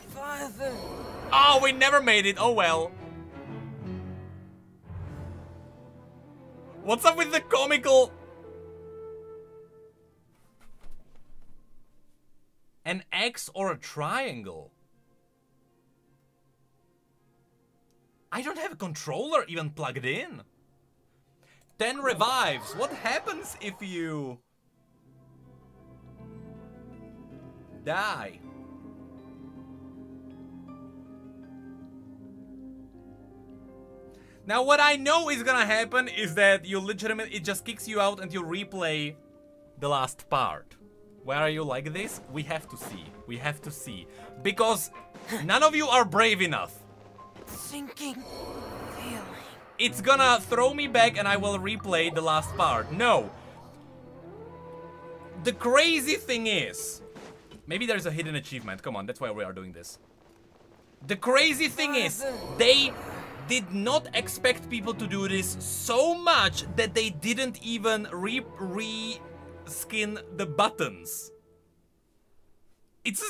Speaker 5: Father!
Speaker 1: Oh, we never made it. Oh well. What's up with the comical? An X or a triangle? I don't have a controller even plugged in. 10 revives. What happens if you die? Now what I know is gonna happen is that you legitimately, it just kicks you out and you replay the last part. Where are you like this? We have to see. We have to see. Because none of you are brave enough.
Speaker 5: Sinking feeling.
Speaker 1: It's gonna throw me back and I will replay the last part. No. The crazy thing is, maybe there's a hidden achievement. Come on, that's why we are doing this. The crazy thing is, they did not expect people to do this so much that they didn't even re-skin the buttons. It's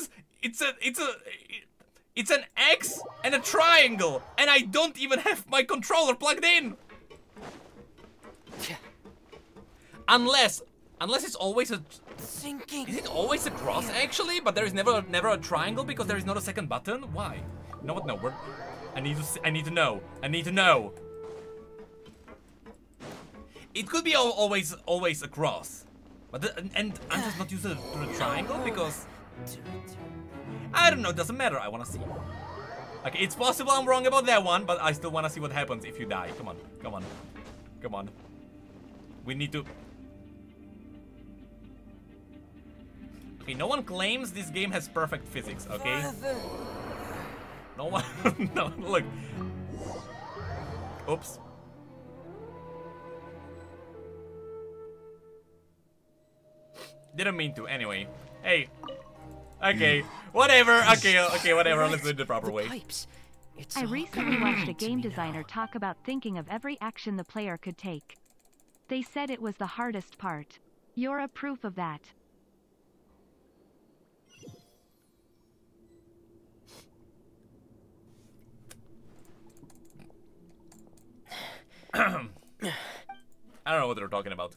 Speaker 1: an X and a triangle, and I don't even have my controller plugged in. Unless it's always a...
Speaker 5: Sinking.
Speaker 1: Is it always a cross, actually? But there is never a triangle because there is not a second button? Why? You know what? No, I need to know. I need to know. It could be always a cross. But and I'm just not used to the triangle because... I don't know, it doesn't matter. I want to see. Okay, it's possible I'm wrong about that one, but I still want to see what happens if you die. Come on, come on, come on. We need to... Okay, no one claims this game has perfect physics, okay? No one... No, look. Oops. Didn't mean to, anyway. Hey. Okay, whatever. Okay, whatever. Let's do it the proper way.
Speaker 6: I recently watched a game designer talk about thinking of every action the player could take. They said it was the hardest part. You're a proof of that.
Speaker 1: I don't know what they're talking about.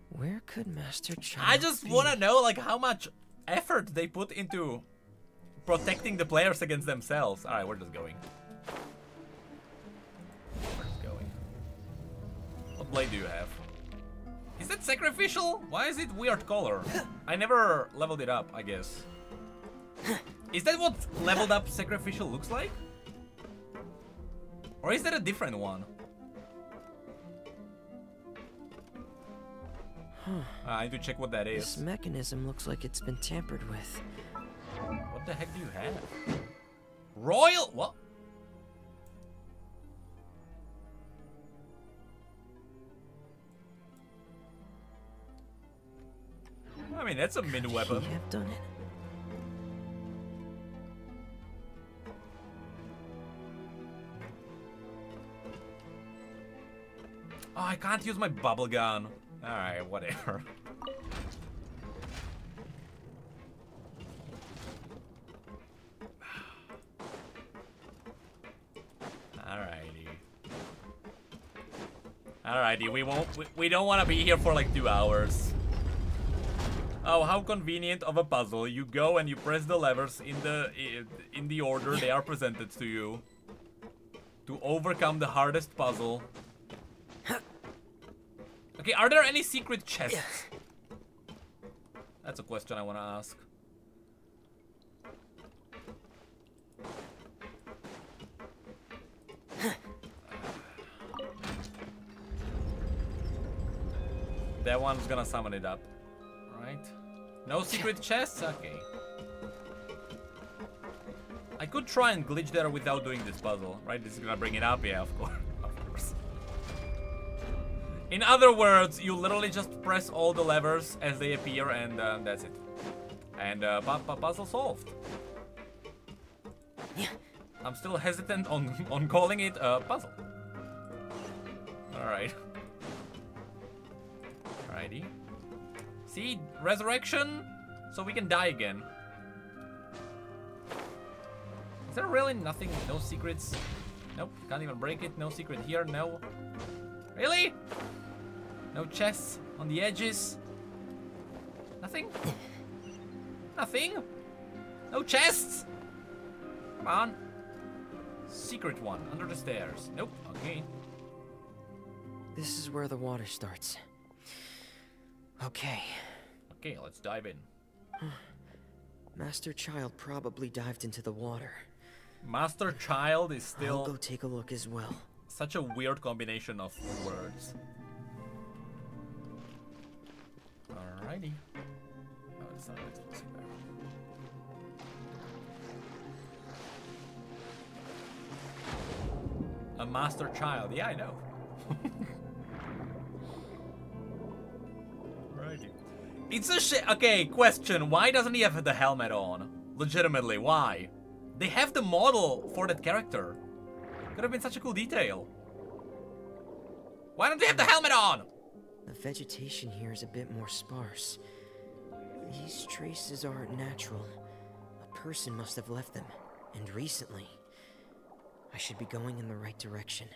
Speaker 5: Where could Master Child
Speaker 1: I just
Speaker 5: be?
Speaker 1: want to know, like, how much effort they put into protecting the players against themselves. Alright, we're just going. We're just going. What blade do you have? Is that sacrificial? Why is it weird color? I never leveled it up, I guess. Is that what leveled up sacrificial looks like? Or is that a different one? I need to check what that is.
Speaker 5: This mechanism looks like it's been tampered with.
Speaker 1: What the heck do you have? Royal... What? I mean, that's a mid-weapon.
Speaker 5: Could he have done it?
Speaker 1: Oh, I can't use my bubble gun. Alright, whatever. Alrighty, we don't want to be here for like 2 hours. Oh, how convenient of a puzzle. You go and you press the levers in the order they are presented to you to overcome the hardest puzzle. Okay, are there any secret chests? That's a question I want to ask. That one's gonna summon it up, right? No secret chests? Okay. I could try and glitch there without doing this puzzle, right? This is gonna bring it up, yeah, of course. In other words, you literally just press all the levers as they appear, and that's it. And puzzle solved. I'm still hesitant on calling it a puzzle. All right. Alrighty. See, resurrection, so we can die again. Is there really nothing? No secrets? Nope. Can't even break it. No secret here. No. Really? No chests on the edges? Nothing? Nothing? No chests? Come on. Secret one, under the stairs. Nope, okay.
Speaker 5: This is where the water starts. Okay.
Speaker 1: Okay, let's dive in.
Speaker 5: Master Child probably dived into the water.
Speaker 1: Master Child is still...
Speaker 5: I'll go take a look as well.
Speaker 1: Such a weird combination of words. Alrighty. Oh, it's not explosive there. A Master Child. Yeah, I know. Righty. It's a shit. Okay, question. Why doesn't he have the helmet on? Legitimately, why? They have the model for that character. Could have been such a cool detail. Why don't they have the helmet on?
Speaker 5: The vegetation here is a bit more sparse. These traces aren't natural. A person must have left them, and recently. I should be going in the right direction.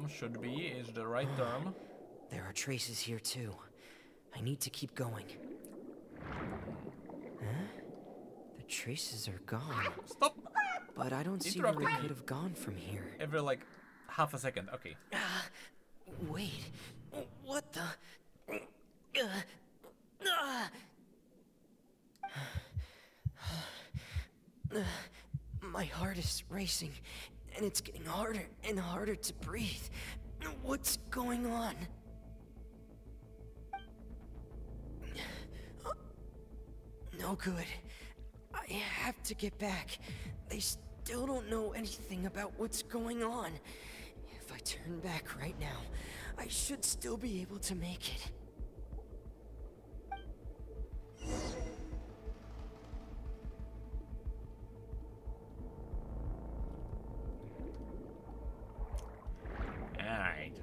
Speaker 1: Should be is the right term.
Speaker 5: There are traces here too. I need to keep going. Huh? The traces are gone.
Speaker 1: Stop!
Speaker 5: But I don't see where it could have gone from here.
Speaker 1: Every like half a second, okay.
Speaker 5: Wait. What the? My heart is racing, and it's getting harder and harder to breathe. What's going on? No good. I have to get back. They still don't know anything about what's going on. If I turn back right now, I should still be able to make it.
Speaker 1: Alright.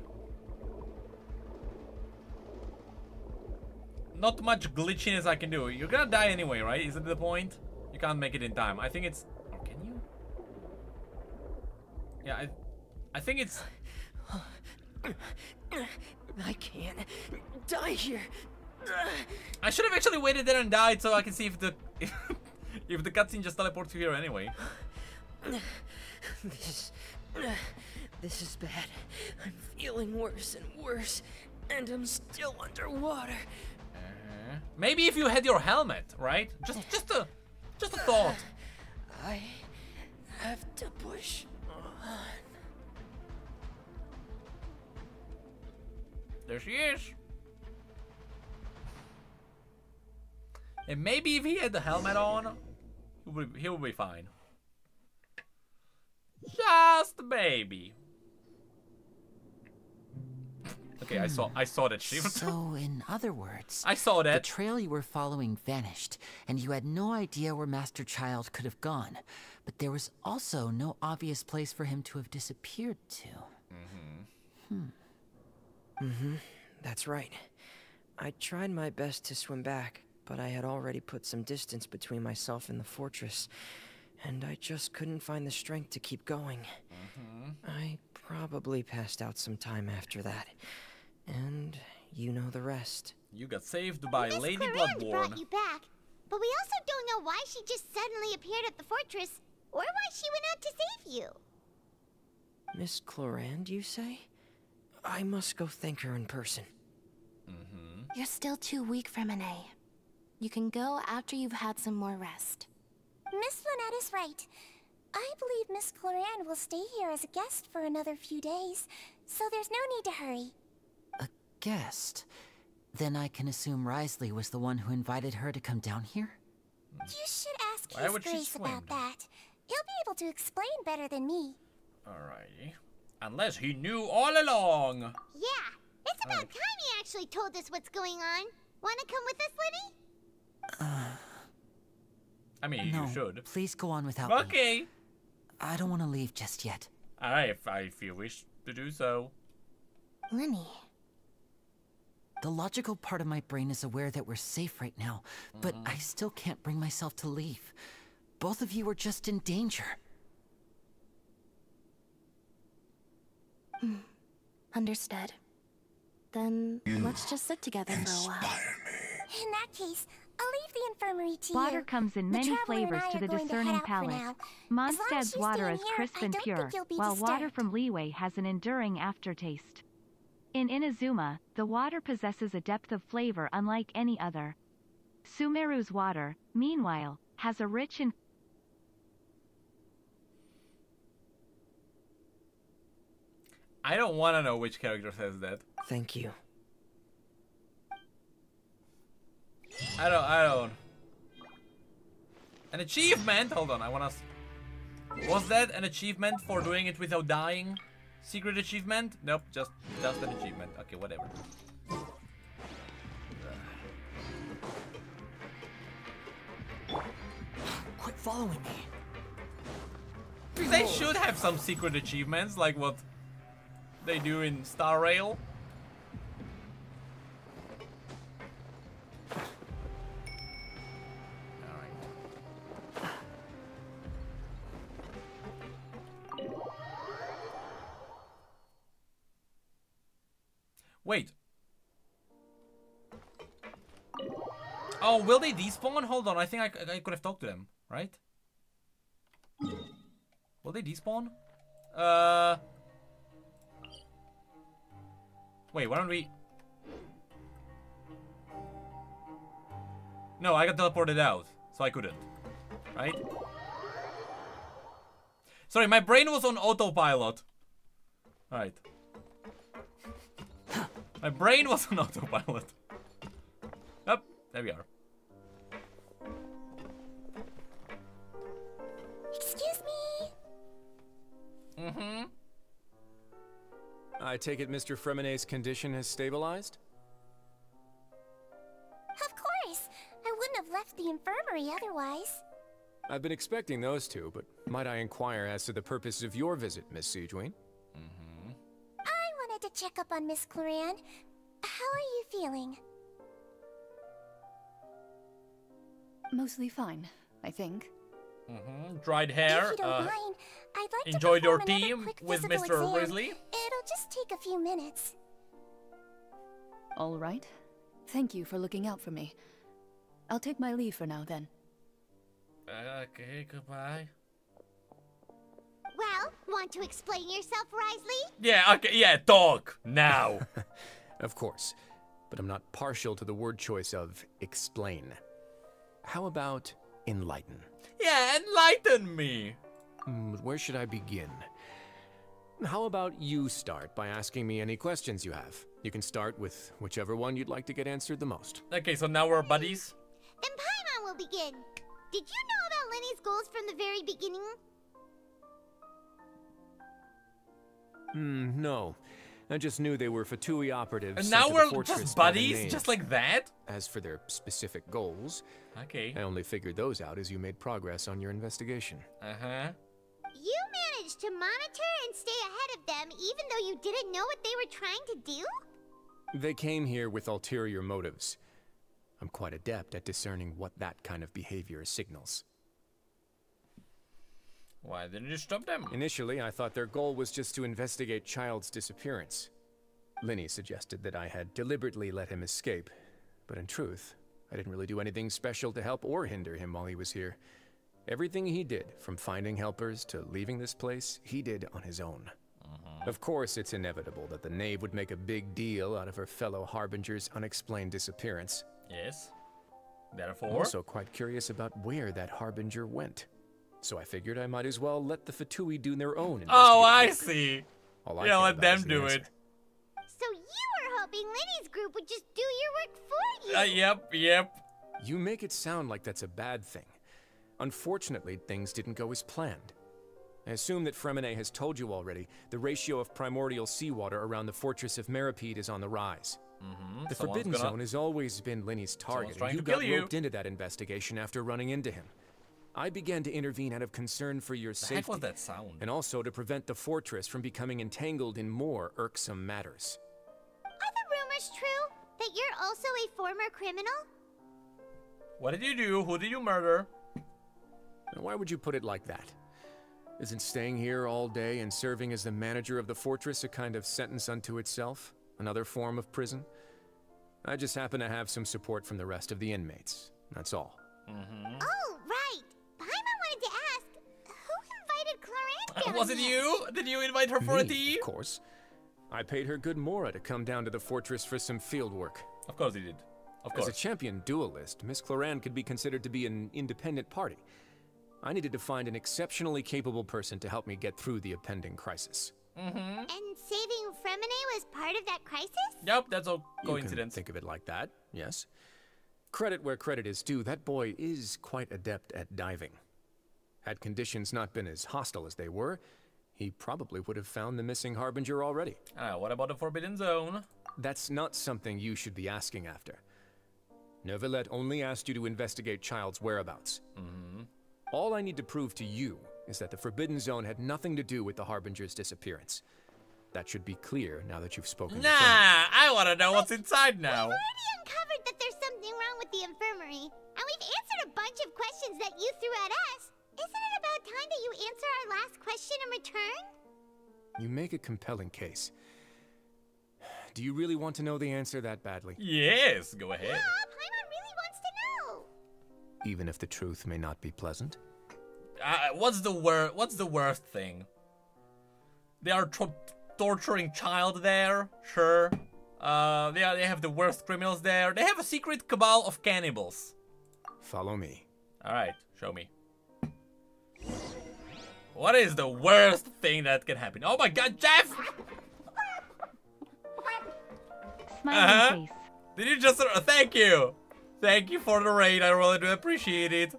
Speaker 1: Not much glitchiness I can do. You're gonna die anyway, right? Is it the point? You can't make it in time. I think it's... Or can you? Yeah, I think it's...
Speaker 5: I can't die here.
Speaker 1: I should have actually waited there and died so I can see if the... if the cutscene just teleports you here anyway.
Speaker 5: This is bad. I'm feeling worse and worse, and I'm still underwater.
Speaker 1: Maybe if you had your helmet, right? Just a thought.
Speaker 5: I have to push on.
Speaker 1: There she is. And maybe if he had the helmet on, he would be fine. Just maybe. Okay, I saw that shift.
Speaker 2: So, in other words,
Speaker 1: I saw that.
Speaker 2: The trail you were following vanished, and you had no idea where Master Child could have gone. But there was also no obvious place for him to have disappeared to.
Speaker 5: That's right. I tried my best to swim back, but I had already put some distance between myself and the fortress, and I just couldn't find the strength to keep going. I probably passed out some time after that. And you know the rest.
Speaker 1: You got saved by
Speaker 4: Miss
Speaker 1: Lady
Speaker 4: Clorinde
Speaker 1: Bloodborne.
Speaker 4: brought you back, but we also don't know why she just suddenly appeared at the fortress, or why she went out to save you.
Speaker 5: Miss Clorinde, you say? I must go thank her in person.
Speaker 8: You're still too weak, Fremine. You can go after you've had some more rest.
Speaker 4: Miss Lynette is right. I believe Miss Clorinde will stay here as a guest for another few days, so there's no need to hurry.
Speaker 2: A guest? Then I can assume Risley was the one who invited her to come down here?
Speaker 4: You should ask
Speaker 1: Why
Speaker 4: His
Speaker 1: would she
Speaker 4: Grace
Speaker 1: swim?
Speaker 4: about that. He'll be able to explain better than me.
Speaker 1: Alrighty. Unless he knew all along.
Speaker 4: Yeah, it's about time he actually told us what's going on. Wanna come with us, Lenny?
Speaker 1: I mean,
Speaker 2: No,
Speaker 1: you should.
Speaker 2: please go on without me.
Speaker 1: Okay.
Speaker 2: I don't want to leave just yet.
Speaker 1: Alright, if you wish to do so.
Speaker 8: Lenny.
Speaker 2: The logical part of my brain is aware that we're safe right now, but I still can't bring myself to leave. Both of you are just in danger.
Speaker 8: Understood. Then let's just sit together for a while.
Speaker 4: In that case, I'll leave the infirmary to
Speaker 6: Water
Speaker 4: you.
Speaker 6: comes in
Speaker 4: The
Speaker 6: many
Speaker 4: Traveler and
Speaker 6: flavors
Speaker 4: I
Speaker 6: to
Speaker 4: are
Speaker 6: the
Speaker 4: going to
Speaker 6: discerning
Speaker 4: head out for
Speaker 6: palate.
Speaker 4: now. As long as
Speaker 6: Mondstad's
Speaker 4: you
Speaker 6: water
Speaker 4: stay
Speaker 6: is
Speaker 4: in here,
Speaker 6: crisp
Speaker 4: I
Speaker 6: and
Speaker 4: don't
Speaker 6: pure,
Speaker 4: think you'll be
Speaker 6: while water
Speaker 4: disturbed.
Speaker 6: from Leeway has an enduring aftertaste. In Inazuma, the water possesses a depth of flavor unlike any other. Sumeru's water, meanwhile, has a rich and
Speaker 1: I don't want to know which character says that.
Speaker 5: Thank you.
Speaker 1: I don't. An achievement? Hold on, I want to... Was that an achievement for doing it without dying? Secret achievement? Nope, just an achievement. Okay, whatever.
Speaker 5: Quit following me.
Speaker 1: They should have some secret achievements, like what they do in Star Rail. Wait. Oh, will they despawn? Hold on, I think I could have talked to them, right? Will they despawn? Wait, why don't we... No, I got teleported out, so I couldn't. Right? Sorry, my brain was on autopilot. Alright. My brain was on autopilot. Yep, there we are.
Speaker 4: Excuse me.
Speaker 1: Mm-hmm.
Speaker 3: I take it Mr. Fremenay's condition has stabilized?
Speaker 4: Of course. I wouldn't have left the infirmary otherwise.
Speaker 3: I've been expecting those two, but might I inquire as to the purpose of your visit, Miss Siegewien?
Speaker 4: I wanted to check up on Miss Cloran. How are you feeling?
Speaker 7: Mostly fine, I think.
Speaker 1: Dried hair.
Speaker 4: If you don't mind, I'd like
Speaker 1: enjoyed
Speaker 4: to
Speaker 1: your
Speaker 4: perform another
Speaker 1: team
Speaker 4: quick
Speaker 1: with
Speaker 4: physical
Speaker 1: Mr.
Speaker 4: exam.
Speaker 1: Grizzly?
Speaker 4: It'll just take a few minutes.
Speaker 7: All right. Thank you for looking out for me. I'll take my leave for now, then.
Speaker 1: Okay, goodbye.
Speaker 4: Well, want to explain yourself, Risley?
Speaker 1: Yeah, okay, yeah, talk now.
Speaker 3: Of course, but I'm not partial to the word choice of explain. How about enlighten?
Speaker 1: Yeah, enlighten me.
Speaker 3: Where should I begin? How about you start by asking me any questions you have? You can start with whichever one you'd like to get answered the most.
Speaker 1: Okay, so now we're buddies.
Speaker 4: Then Paimon will begin. Did you know about Lenny's goals from the very beginning?
Speaker 3: No. I just knew they were Fatui operatives.
Speaker 1: And
Speaker 3: sent
Speaker 1: now
Speaker 3: to the
Speaker 1: we're
Speaker 3: fortress
Speaker 1: just
Speaker 3: by the
Speaker 1: buddies,
Speaker 3: Knave.
Speaker 1: just like that?
Speaker 3: As for their specific goals,
Speaker 1: Okay.
Speaker 3: I only figured those out as you made progress on your investigation.
Speaker 1: Uh-huh.
Speaker 4: You managed to monitor and stay ahead of them even though you didn't know what they were trying to do?
Speaker 3: They came here with ulterior motives. I'm quite adept at discerning what that kind of behavior signals.
Speaker 1: Why didn't you stop them?
Speaker 3: Initially, I thought their goal was just to investigate Child's disappearance. Linny suggested that I had deliberately let him escape, but in truth, I didn't really do anything special to help or hinder him while he was here. Everything he did, from finding helpers to leaving this place, he did on his own. Of course, it's inevitable that the Knave would make a big deal out of her fellow Harbinger's unexplained disappearance.
Speaker 1: Yes.
Speaker 3: I'm
Speaker 1: Therefore?
Speaker 3: also quite curious about where that Harbinger went. So I figured I might as well let the Fatui do their own
Speaker 1: Oh, I
Speaker 3: investigative work.
Speaker 1: see.
Speaker 3: All I
Speaker 1: Yeah,
Speaker 3: care
Speaker 1: let
Speaker 3: about
Speaker 1: them
Speaker 3: is the
Speaker 1: do
Speaker 3: answer.
Speaker 1: it.
Speaker 4: So you were hoping Lenny's group would just do your work for you?
Speaker 1: Yep.
Speaker 3: You make it sound like that's a bad thing. Unfortunately, things didn't go as planned. I assume that Fremenay has told you already, the ratio of primordial seawater around the fortress of Meropide is on the rise. The Forbidden Zone has always been Linny's target,
Speaker 1: trying
Speaker 3: and you
Speaker 1: to
Speaker 3: got
Speaker 1: kill you.
Speaker 3: roped into that investigation after running into him. I began to intervene out of concern for your
Speaker 1: The heck
Speaker 3: safety,
Speaker 1: was that sound?
Speaker 3: and also to prevent the fortress from becoming entangled in more irksome matters.
Speaker 4: Are the rumors true? That you're also a former criminal?
Speaker 1: What did you do? Who did you murder?
Speaker 3: Now, why would you put it like that? Isn't staying here all day and serving as the manager of the fortress a kind of sentence unto itself? Another form of prison? I just happen to have some support from the rest of the inmates. That's all.
Speaker 4: Oh, right. Paimon wanted to ask, who invited Cloran down
Speaker 1: Was it
Speaker 4: here?
Speaker 1: you? Did you invite her for a
Speaker 3: Me,
Speaker 1: tea?
Speaker 3: of course. I paid her good mora to come down to the fortress for some field work.
Speaker 1: Of course he did. Of
Speaker 3: As a
Speaker 1: course.
Speaker 3: champion duelist, Miss Cloran could be considered to be an independent party. I needed to find an exceptionally capable person to help me get through the impending crisis.
Speaker 4: And saving Fremenay was part of that crisis?
Speaker 1: Yep, that's a
Speaker 3: You can
Speaker 1: coincidence.
Speaker 3: think of it like that, yes. Credit where credit is due, that boy is quite adept at diving. Had conditions not been as hostile as they were, he probably would have found the missing Harbinger already.
Speaker 1: What about the Forbidden Zone?
Speaker 3: That's not something you should be asking after. Neuvillette only asked you to investigate Child's whereabouts. All I need to prove to you is that the Forbidden Zone had nothing to do with the Harbinger's disappearance. That should be clear now that you've spoken to
Speaker 1: Nah,
Speaker 3: Fremenay.
Speaker 1: I want to know what's inside now.
Speaker 4: We've already uncovered that there's something wrong with the infirmary, and we've answered a bunch of questions that you threw at us. Isn't it about time that you answer our last question in return?
Speaker 3: You make a compelling case. Do you really want to know the answer that badly?
Speaker 1: Yes, go ahead.
Speaker 4: Yeah, Paimon really wants to know.
Speaker 3: Even if the truth may not be pleasant?
Speaker 1: What's the worst thing? They are torturing child there, sure. They have the worst criminals there. They have a secret cabal of cannibals.
Speaker 3: Follow me.
Speaker 1: Alright, show me. What is the worst thing that can happen? Oh my god, Jeff!
Speaker 6: Smiling face.
Speaker 1: Did you just... thank you! Thank you for the raid, I really do appreciate it.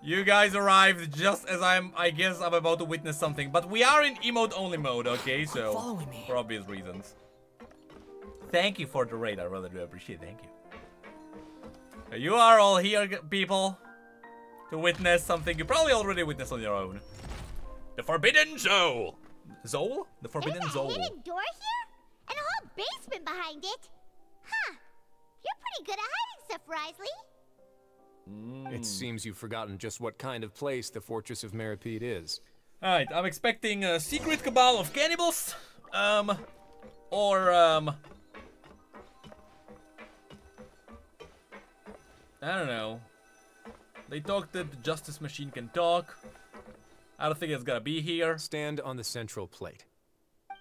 Speaker 1: You guys arrived just as I guess I'm about to witness something. But we are in emote-only mode, okay? So,
Speaker 5: following me.
Speaker 1: For obvious reasons. Thank you for the raid, I really do appreciate it, thank you. You are all here, people, to witness something you probably already witnessed on your own. The Forbidden Zone! Zole? The Forbidden Zole.
Speaker 4: There's a hidden door here? And a whole basement behind it? Huh. You're pretty good at hiding stuff, Risley.
Speaker 3: It seems you've forgotten just what kind of place the Fortress of Meropide is.
Speaker 1: Alright, I'm expecting a secret cabal of cannibals. I don't know. They talk that the Justice Machine can talk. I don't think it's gonna be here.
Speaker 3: Stand on the central plate.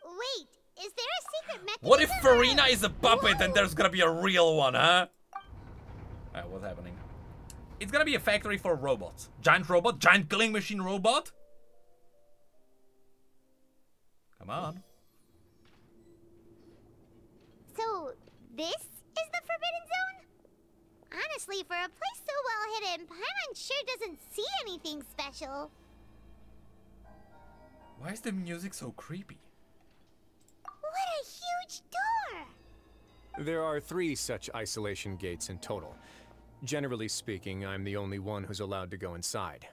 Speaker 4: Wait, is there a secret mechanism?
Speaker 1: What if Farina is a puppet and there's gonna be a real one, huh? Alright, what's happening? It's gonna be a factory for robots. Giant robot? Giant killing machine robot? Come on.
Speaker 4: So, this is the Forbidden Zone? Honestly, for a place so well hidden, Paimon sure doesn't see anything special.
Speaker 1: Why is the music so creepy?
Speaker 4: What a huge door!
Speaker 3: There are 3 such isolation gates in total. Generally speaking, I'm the only one who's allowed to go inside.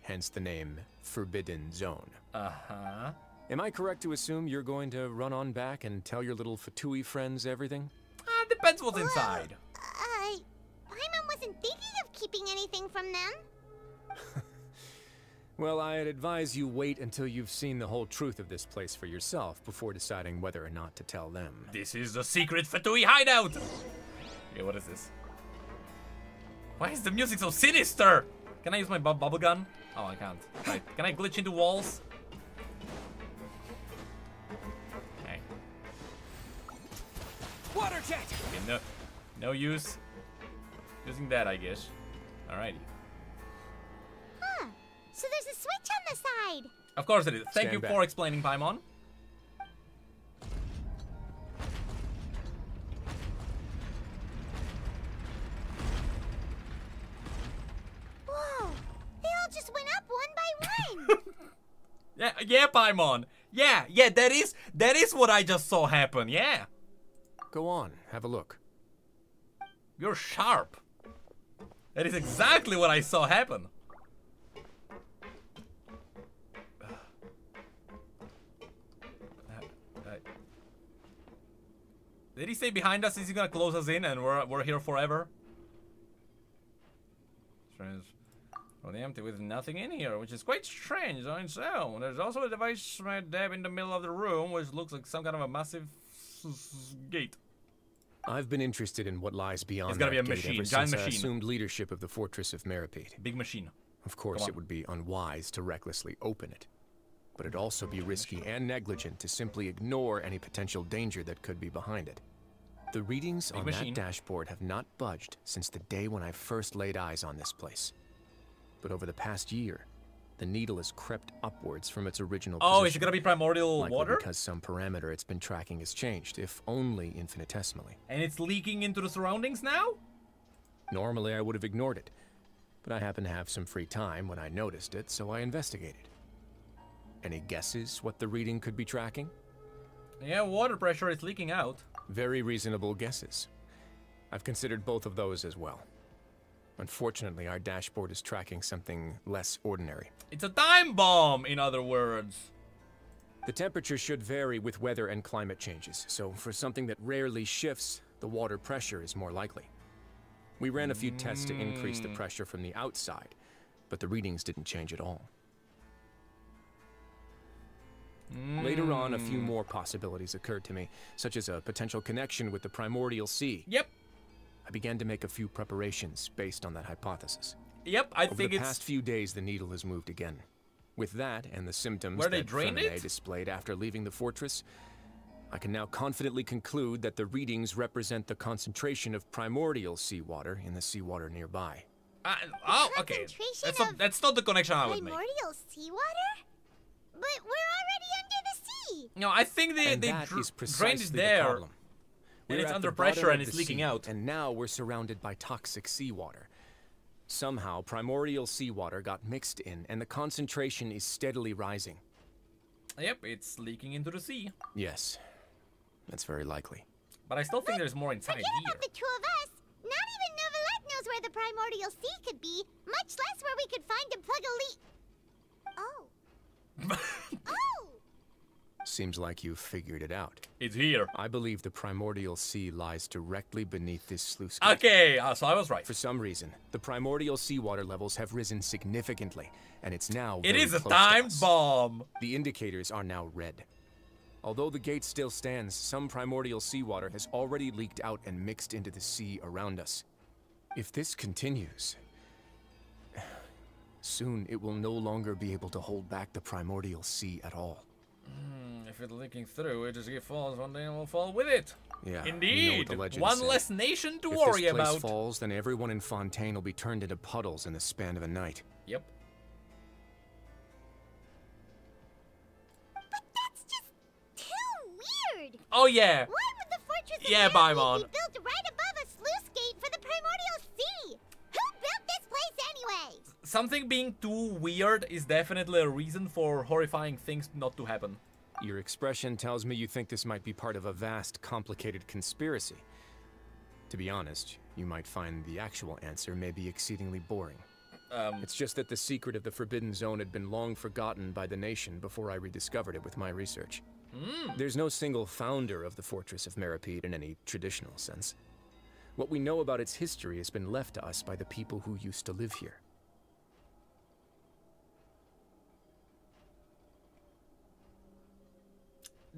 Speaker 3: Hence the name Forbidden Zone.
Speaker 1: Uh-huh.
Speaker 3: Am I correct to assume you're going to run on back and tell your little Fatui friends everything?
Speaker 1: Depends what's inside.
Speaker 4: Paimon wasn't thinking of keeping anything from them.
Speaker 3: Well, I'd advise you wait until you've seen the whole truth of this place for yourself before deciding whether or not to tell them.
Speaker 1: This is the secret Fatui hideout! Okay, what is this? Why is the music so sinister? Can I use my bubble gun? Oh, I can't. Right. Can I glitch into walls? Okay.
Speaker 5: Water jet!
Speaker 1: Okay, no use. Using that, I guess. Alrighty.
Speaker 4: Huh. So there's a switch on the side.
Speaker 1: Of course it is. Thank
Speaker 3: Stand
Speaker 1: you
Speaker 3: back.
Speaker 1: for explaining, Paimon.
Speaker 4: Whoa. They all just went up one by one.
Speaker 1: Yeah, Paimon. Yeah, that is what I just saw happen. Yeah.
Speaker 3: Go on, have a look.
Speaker 1: You're sharp. That is exactly what I saw happen. Did he say behind us? Is he gonna close us in and we're here forever? Strange. Well, empty with nothing in here, which is quite strange on its own. There's also a device right there in the middle of the room, which looks like some kind of a massive gate.
Speaker 3: I've been interested in what lies beyond
Speaker 1: It's gotta be a
Speaker 3: that gate
Speaker 1: machine,
Speaker 3: ever
Speaker 1: giant
Speaker 3: since I
Speaker 1: machine.
Speaker 3: assumed leadership of the Fortress of Meropide.
Speaker 1: Big machine.
Speaker 3: Of course, it would be unwise to recklessly open it. But it'd also be risky and negligent to simply ignore any potential danger that could be behind it. The readings on that dashboard have not budged since the day when I first laid eyes on this place. But over the past year, the needle has crept upwards from its original position.
Speaker 1: Oh, is it gonna be primordial
Speaker 3: likely
Speaker 1: water?
Speaker 3: Because some parameter it's been tracking has changed, if only infinitesimally.
Speaker 1: And it's leaking into the surroundings now?
Speaker 3: Normally I would have ignored it, but I happened to have some free time when I noticed it, so I investigated. Any guesses what the reading could be tracking?
Speaker 1: Yeah, water pressure is leaking out.
Speaker 3: Very reasonable guesses. I've considered both of those as well. Unfortunately, our dashboard is tracking something less ordinary.
Speaker 1: It's a time bomb, in other words.
Speaker 3: The temperature should vary with weather and climate changes, so for something that rarely shifts, the water pressure is more likely. We ran a few tests to increase the pressure from the outside, but the readings didn't change at all. Later on, a few more possibilities occurred to me, such as a potential connection with the primordial sea.
Speaker 1: Yep.
Speaker 3: I began to make a few preparations based on that hypothesis.
Speaker 1: Yep, I
Speaker 3: Over
Speaker 1: think
Speaker 3: the
Speaker 1: it's...
Speaker 3: past few days, the needle has moved again. With that and the symptoms
Speaker 1: Where they
Speaker 3: that
Speaker 1: drained
Speaker 3: Fremine
Speaker 1: it?
Speaker 3: displayed after leaving the fortress, I can now confidently conclude that the readings represent the concentration of primordial seawater in the seawater nearby.
Speaker 1: Oh, okay. That's not the connection I would make.
Speaker 4: Primordial seawater? But we're already under the sea.
Speaker 1: No, I think they drained it there, and it's under pressure and it's leaking out.
Speaker 3: And now we're surrounded by toxic seawater. Somehow, primordial seawater got mixed in, and the concentration is steadily rising.
Speaker 1: Yep, it's leaking into the sea.
Speaker 3: Yes, that's very likely.
Speaker 1: But I still think there's more inside
Speaker 4: Forget
Speaker 1: here.
Speaker 4: about the two of us. Not even Novelette knows where the primordial sea could be, much less where we could find and plug a leak. Oh. Oh!
Speaker 3: Seems like you've figured it out.
Speaker 1: It's here.
Speaker 3: I believe the primordial sea lies directly beneath this sluice gate.
Speaker 1: Okay, so I was right.
Speaker 3: For some reason, the primordial seawater levels have risen significantly, and it's now
Speaker 1: It
Speaker 3: very
Speaker 1: is a
Speaker 3: close to
Speaker 1: time
Speaker 3: us.
Speaker 1: bomb.
Speaker 3: The indicators are now red. Although the gate still stands, some primordial seawater has already leaked out and mixed into the sea around us. If this continues, soon it will no longer be able to hold back the primordial sea at all.
Speaker 1: If it's leaking through, it just falls, one day it will fall with it.
Speaker 3: Yeah,
Speaker 1: Indeed.
Speaker 3: you know what the legends
Speaker 1: One
Speaker 3: say.
Speaker 1: less nation to
Speaker 3: If
Speaker 1: worry
Speaker 3: this place
Speaker 1: about.
Speaker 3: falls, then everyone in Fontaine will be turned into puddles in the span of a night.
Speaker 1: Yep.
Speaker 4: But that's just too weird.
Speaker 1: Oh yeah.
Speaker 4: Why would the fortress
Speaker 1: Yeah,
Speaker 4: of
Speaker 1: Baimon.
Speaker 4: be built right above a sluice gate for the primordial sea? Who built this place anyway?
Speaker 1: Something being too weird is definitely a reason for horrifying things not to happen.
Speaker 3: Your expression tells me you think this might be part of a vast, complicated conspiracy. To be honest, you might find the actual answer may be exceedingly boring. It's just that the secret of the Forbidden Zone had been long forgotten by the nation before I rediscovered it with my research. There's no single founder of the Fortress of Meropide in any traditional sense. What we know about its history has been left to us by the people who used to live here.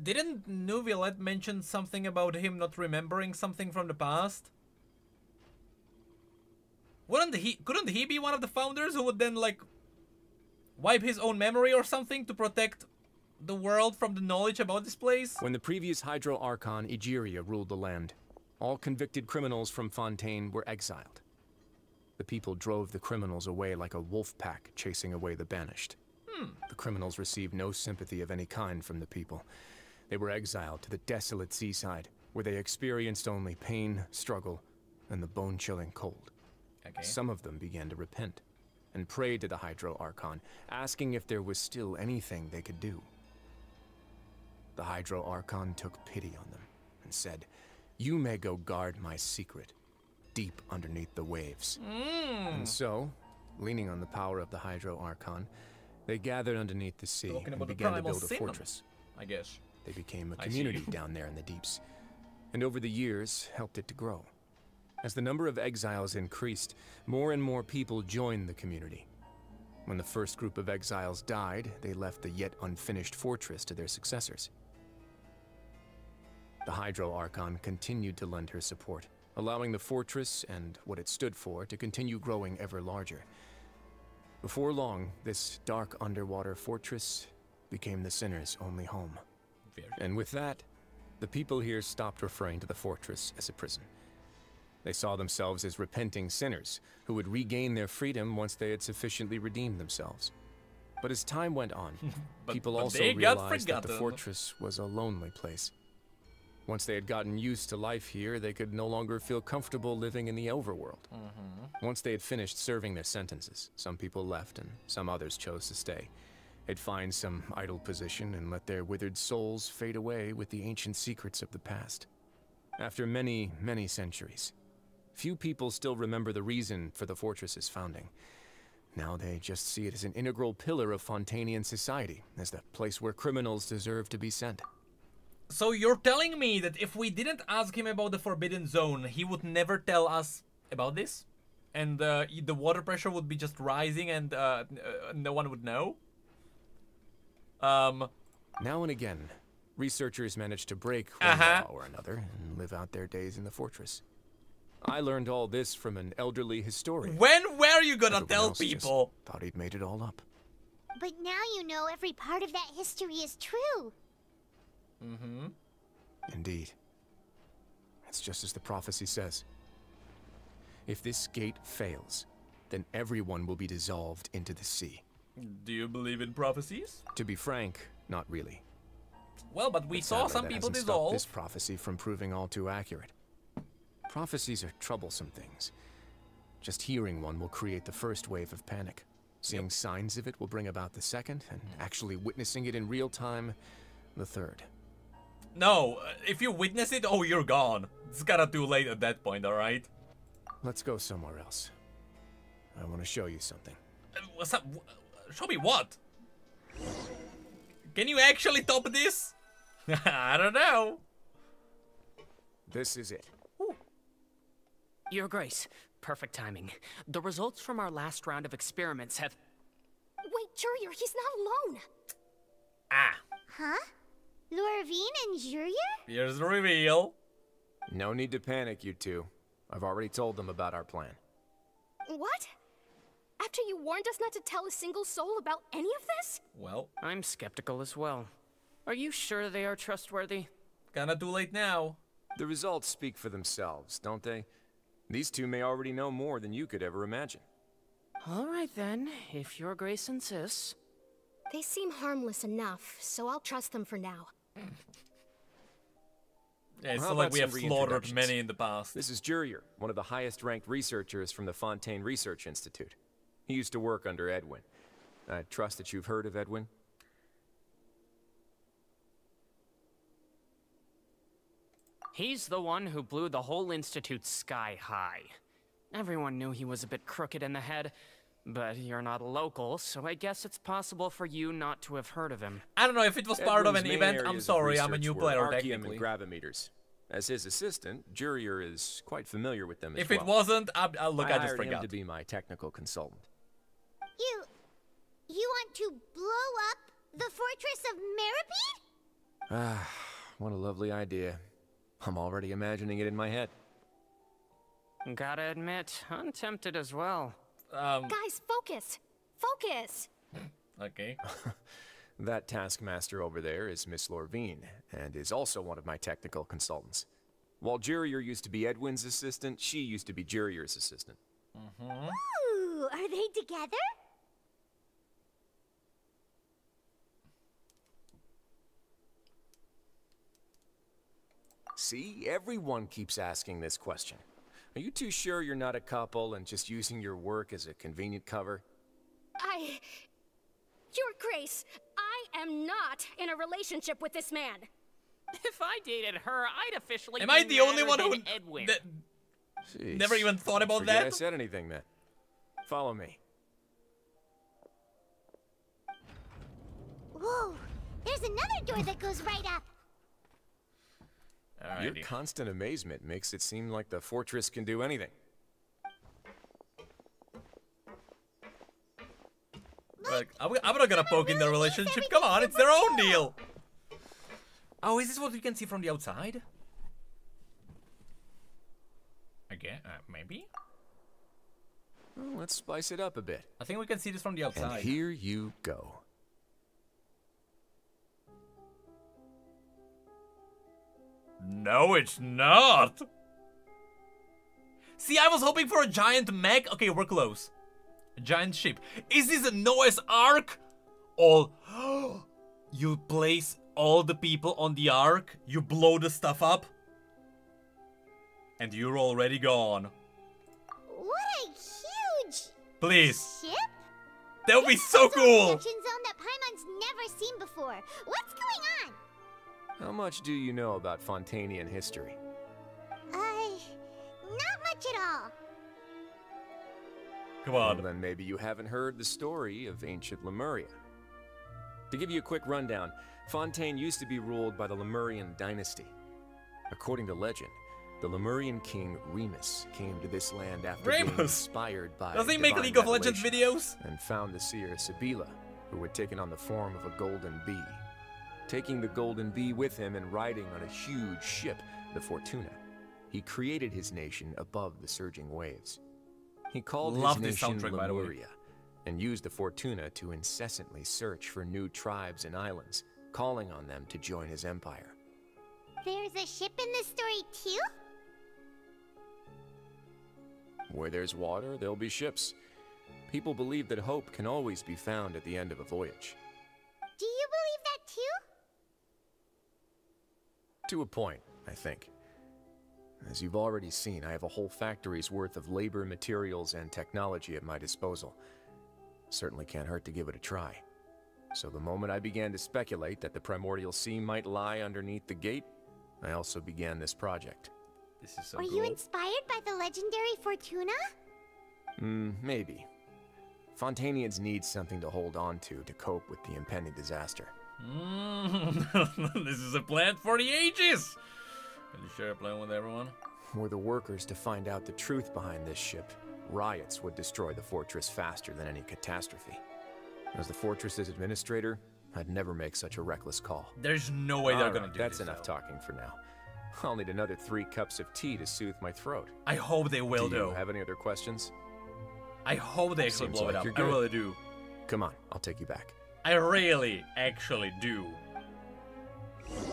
Speaker 1: Didn't Neuvillette mention something about him not remembering something from the past? Couldn't he be one of the founders who would then, like, wipe his own memory or something to protect the world from the knowledge about this place?
Speaker 3: When the previous Hydro Archon, Egeria, ruled the land, all convicted criminals from Fontaine were exiled. The people drove the criminals away like a wolf pack chasing away the banished. The criminals received no sympathy of any kind from the people. They were exiled to the desolate seaside, where they experienced only pain, struggle, and the bone-chilling cold.
Speaker 1: Okay.
Speaker 3: Some of them began to repent, and prayed to the Hydro Archon, asking if there was still anything they could do. The Hydro Archon took pity on them, and said, "You may go guard my secret, deep underneath the waves." And so, leaning on the power of the Hydro Archon, they gathered underneath the sea and began to build a fortress.
Speaker 1: I guess.
Speaker 3: They became a community down there in the deeps, and over the years helped it to grow. As the number of exiles increased, more and more people joined the community. When the first group of exiles died, they left the yet unfinished fortress to their successors. The Hydro Archon continued to lend her support, allowing the fortress and what it stood for to continue growing ever larger. Before long, this dark underwater fortress became the sinner's only home. And with that, the people here stopped referring to the fortress as a prison. They saw themselves as repenting sinners who would regain their freedom once they had sufficiently redeemed themselves. But as time went on, people also realized that the fortress was a lonely place. Once they had gotten used to life here, they could no longer feel comfortable living in the overworld. Once they had finished serving their sentences, some people left and some others chose to stay. They'd find some idle position and let their withered souls fade away with the ancient secrets of the past. After many, many centuries, few people still remember the reason for the fortress's founding. Now they just see it as an integral pillar of Fontainian society, as the place where criminals deserve to be sent.
Speaker 1: So you're telling me that if we didn't ask him about the Forbidden Zone, he would never tell us about this? And the water pressure would be just rising and no one would know?
Speaker 3: Now and again, researchers manage to break one law or another and live out their days in the fortress. I learned all this from an elderly historian.
Speaker 1: When were you gonna
Speaker 3: Everyone
Speaker 1: tell
Speaker 3: else just
Speaker 1: people?
Speaker 3: thought he'd made it all up.
Speaker 4: But now you know every part of that history is true.
Speaker 1: Mm-hmm.
Speaker 3: Indeed. It's just as the prophecy says. If this gate fails, then everyone will be dissolved into the sea.
Speaker 1: Do you believe in prophecies?
Speaker 3: To be frank, not really.
Speaker 1: Well, but we
Speaker 3: But
Speaker 1: saw
Speaker 3: sadly,
Speaker 1: some
Speaker 3: that
Speaker 1: people
Speaker 3: hasn't stopped
Speaker 1: dissolve.
Speaker 3: this prophecy from proving all too accurate. Prophecies are troublesome things. Just hearing one will create the first wave of panic. Seeing signs of it will bring about the second, and actually witnessing it in real time, the third.
Speaker 1: No, if you witness it, oh, you're gone. It's kinda too late at that point, alright?
Speaker 3: Let's go somewhere else. I want to show you something.
Speaker 1: What's up? Show me what? Can you actually top this? I don't know.
Speaker 3: This is it.
Speaker 5: Your Grace, perfect timing. The results from our last round of experiments have...
Speaker 8: Wait, Jurier, he's not alone.
Speaker 1: Ah,
Speaker 4: Huh? Lorvine and Jurier?
Speaker 1: here's the reveal.
Speaker 3: No need to panic, you two. I've already told them about our plan.
Speaker 8: What? After you warned us not to tell a single soul about any of this?
Speaker 1: Well,
Speaker 5: I'm skeptical as well. Are you sure they are trustworthy?
Speaker 1: kinda too late now.
Speaker 3: The results speak for themselves, don't they? These two may already know more than you could ever imagine.
Speaker 5: All right then, if Your Grace insists.
Speaker 8: They seem harmless enough, so I'll trust them for now.
Speaker 1: Yeah, it's
Speaker 3: How
Speaker 1: not like
Speaker 3: about
Speaker 1: we have
Speaker 3: some
Speaker 1: slaughtered
Speaker 3: reintroductions?
Speaker 1: many in the past.
Speaker 3: This is Jurier, one of the highest-ranked researchers from the Fontaine Research Institute. He used to work under Edwin. I trust that you've heard of Edwin?
Speaker 5: He's the one who blew the whole institute sky high. Everyone knew he was a bit crooked in the head, but you're not local, so I guess it's possible for you not to have heard of him.
Speaker 1: I don't know if it was part of
Speaker 3: Edwin's
Speaker 1: an
Speaker 3: main
Speaker 1: event. I'm
Speaker 3: areas of
Speaker 1: sorry, I'm a
Speaker 3: research
Speaker 1: new
Speaker 3: were
Speaker 1: player
Speaker 3: archaeum
Speaker 1: technically.
Speaker 3: and gravimeters. As his assistant, Jurier is quite familiar with them as
Speaker 1: If
Speaker 3: well.
Speaker 1: it wasn't, I'll look, I
Speaker 3: I
Speaker 1: just
Speaker 3: hired him
Speaker 1: forgot.
Speaker 3: to be my technical consultant.
Speaker 4: You want to blow up the fortress of Meropide?
Speaker 3: Ah, what a lovely idea. I'm already imagining it in my head.
Speaker 5: Gotta admit, I'm tempted as well.
Speaker 8: Guys, focus! Focus!
Speaker 1: Okay.
Speaker 3: That taskmaster over there is Miss Lorvine, and is also one of my technical consultants. While Jurier used to be Edwin's assistant, she used to be Jurier's assistant.
Speaker 4: Ooh, are they together?
Speaker 3: See, everyone keeps asking this question. Are you too sure you're not a couple and just using your work as a convenient cover?
Speaker 8: Your Grace, I am not in a relationship with this man.
Speaker 5: If I dated her, I'd officially
Speaker 1: Am
Speaker 5: be
Speaker 1: I the only
Speaker 5: madder
Speaker 1: one who
Speaker 5: than Edwin.
Speaker 3: Jeez.
Speaker 1: never even thought about
Speaker 3: Forget I
Speaker 1: that?
Speaker 3: said anything then. Follow me.
Speaker 4: Whoa, there's another door that goes right up.
Speaker 3: Your
Speaker 1: Alrighty.
Speaker 3: constant amazement makes it seem like the fortress can do anything.
Speaker 1: Like, I'm not gonna poke in their relationship. Come on, it's their own deal. Oh, is this what we can see from the outside? Again, maybe?
Speaker 3: Well, let's spice it up a bit.
Speaker 1: I think we can see this from the
Speaker 3: And
Speaker 1: outside.
Speaker 3: here you go.
Speaker 1: No, it's not. See, I was hoping for a giant mech. Okay, we're close. A giant ship. Is this a Noah's Ark? All. You place all the people on the Ark, you blow the stuff up, and you're already gone.
Speaker 4: What a huge
Speaker 1: Please.
Speaker 4: ship!
Speaker 1: That would be
Speaker 4: This
Speaker 1: so
Speaker 4: is a
Speaker 1: cool.
Speaker 4: production zone that Paimon's never seen before. What's going on?
Speaker 3: How much do you know about Fontainian history?
Speaker 4: Not much at all.
Speaker 1: Come
Speaker 3: Well,
Speaker 1: on.
Speaker 3: then maybe you haven't heard the story of ancient Lemuria. To give you a quick rundown, Fontaine used to be ruled by the Lemurian dynasty. According to legend, the Lemurian king Remus came to this land after being
Speaker 1: Remus?
Speaker 3: inspired by
Speaker 1: Does he make
Speaker 3: divine
Speaker 1: League of Legends
Speaker 3: revelation,
Speaker 1: videos?
Speaker 3: and found the seer Sibila, who had taken on the form of a golden bee. taking the Golden Bee with him and riding on a huge ship, the Fortuna. He created his nation above the surging waves. He called his nation Lemuria, and used the Fortuna to incessantly search for new tribes and islands, calling on them to join his empire.
Speaker 4: There's a ship in this story too?
Speaker 3: Where there's water, there'll be ships. People believe that hope can always be found at the end of a voyage.
Speaker 4: Do you believe that too?
Speaker 3: To a point, I think. As you've already seen, I have a whole factory's worth of labor, materials, and technology at my disposal. Certainly can't hurt to give it a try. So the moment I began to speculate that the Primordial Sea might lie underneath the gate, I also began this project.
Speaker 1: This is so
Speaker 4: Were
Speaker 1: cool.
Speaker 4: you inspired by the legendary Fortuna?
Speaker 3: Maybe. Fontanians need something to hold on to cope with the impending disaster.
Speaker 1: This is a plan for the ages! Can you share a plan with everyone?
Speaker 3: Were the workers to find out the truth behind this ship, riots would destroy the fortress faster than any catastrophe. As the fortress's administrator, I'd never make such a reckless call.
Speaker 1: There's no way they're gonna do
Speaker 3: That's
Speaker 1: this.
Speaker 3: enough talking for now. I'll need another 3 cups of tea to soothe my throat.
Speaker 1: I hope they will,
Speaker 3: Do you have any other questions?
Speaker 1: I hope they actually
Speaker 3: Seems
Speaker 1: blow it
Speaker 3: like
Speaker 1: up.
Speaker 3: you're
Speaker 1: I
Speaker 3: good.
Speaker 1: really do.
Speaker 3: Come on, I'll take you back.
Speaker 1: I really, actually do.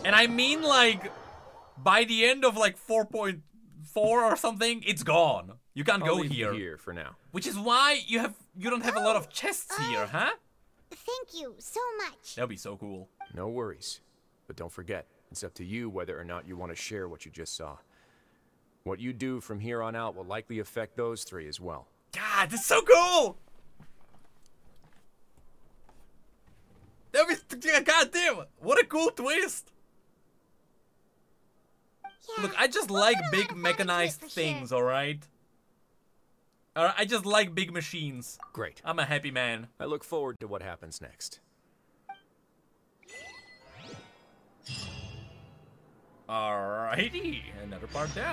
Speaker 1: And I mean, like, by the end of like 4.4 or something, it's gone. You can't
Speaker 3: I'll
Speaker 1: go
Speaker 3: leave you
Speaker 1: here.
Speaker 3: here for now.
Speaker 1: Which is why you don't have a lot of chests here, huh?
Speaker 4: Thank you so much.
Speaker 1: That'd be so cool.
Speaker 3: No worries. But don't forget, it's up to you whether or not you want to share what you just saw. What you do from here on out will likely affect those 3 as well.
Speaker 1: God, this is so cool! That was, God damn, what a cool twist!
Speaker 4: Yeah,
Speaker 1: Look, I just
Speaker 4: we'll
Speaker 1: like
Speaker 4: get a
Speaker 1: big
Speaker 4: lot of fun
Speaker 1: mechanized
Speaker 4: into it for sure.
Speaker 1: things, alright? I just like big machines.
Speaker 3: Great.
Speaker 1: I'm a happy man.
Speaker 3: I look forward to what happens next.
Speaker 1: Alrighty, another part down.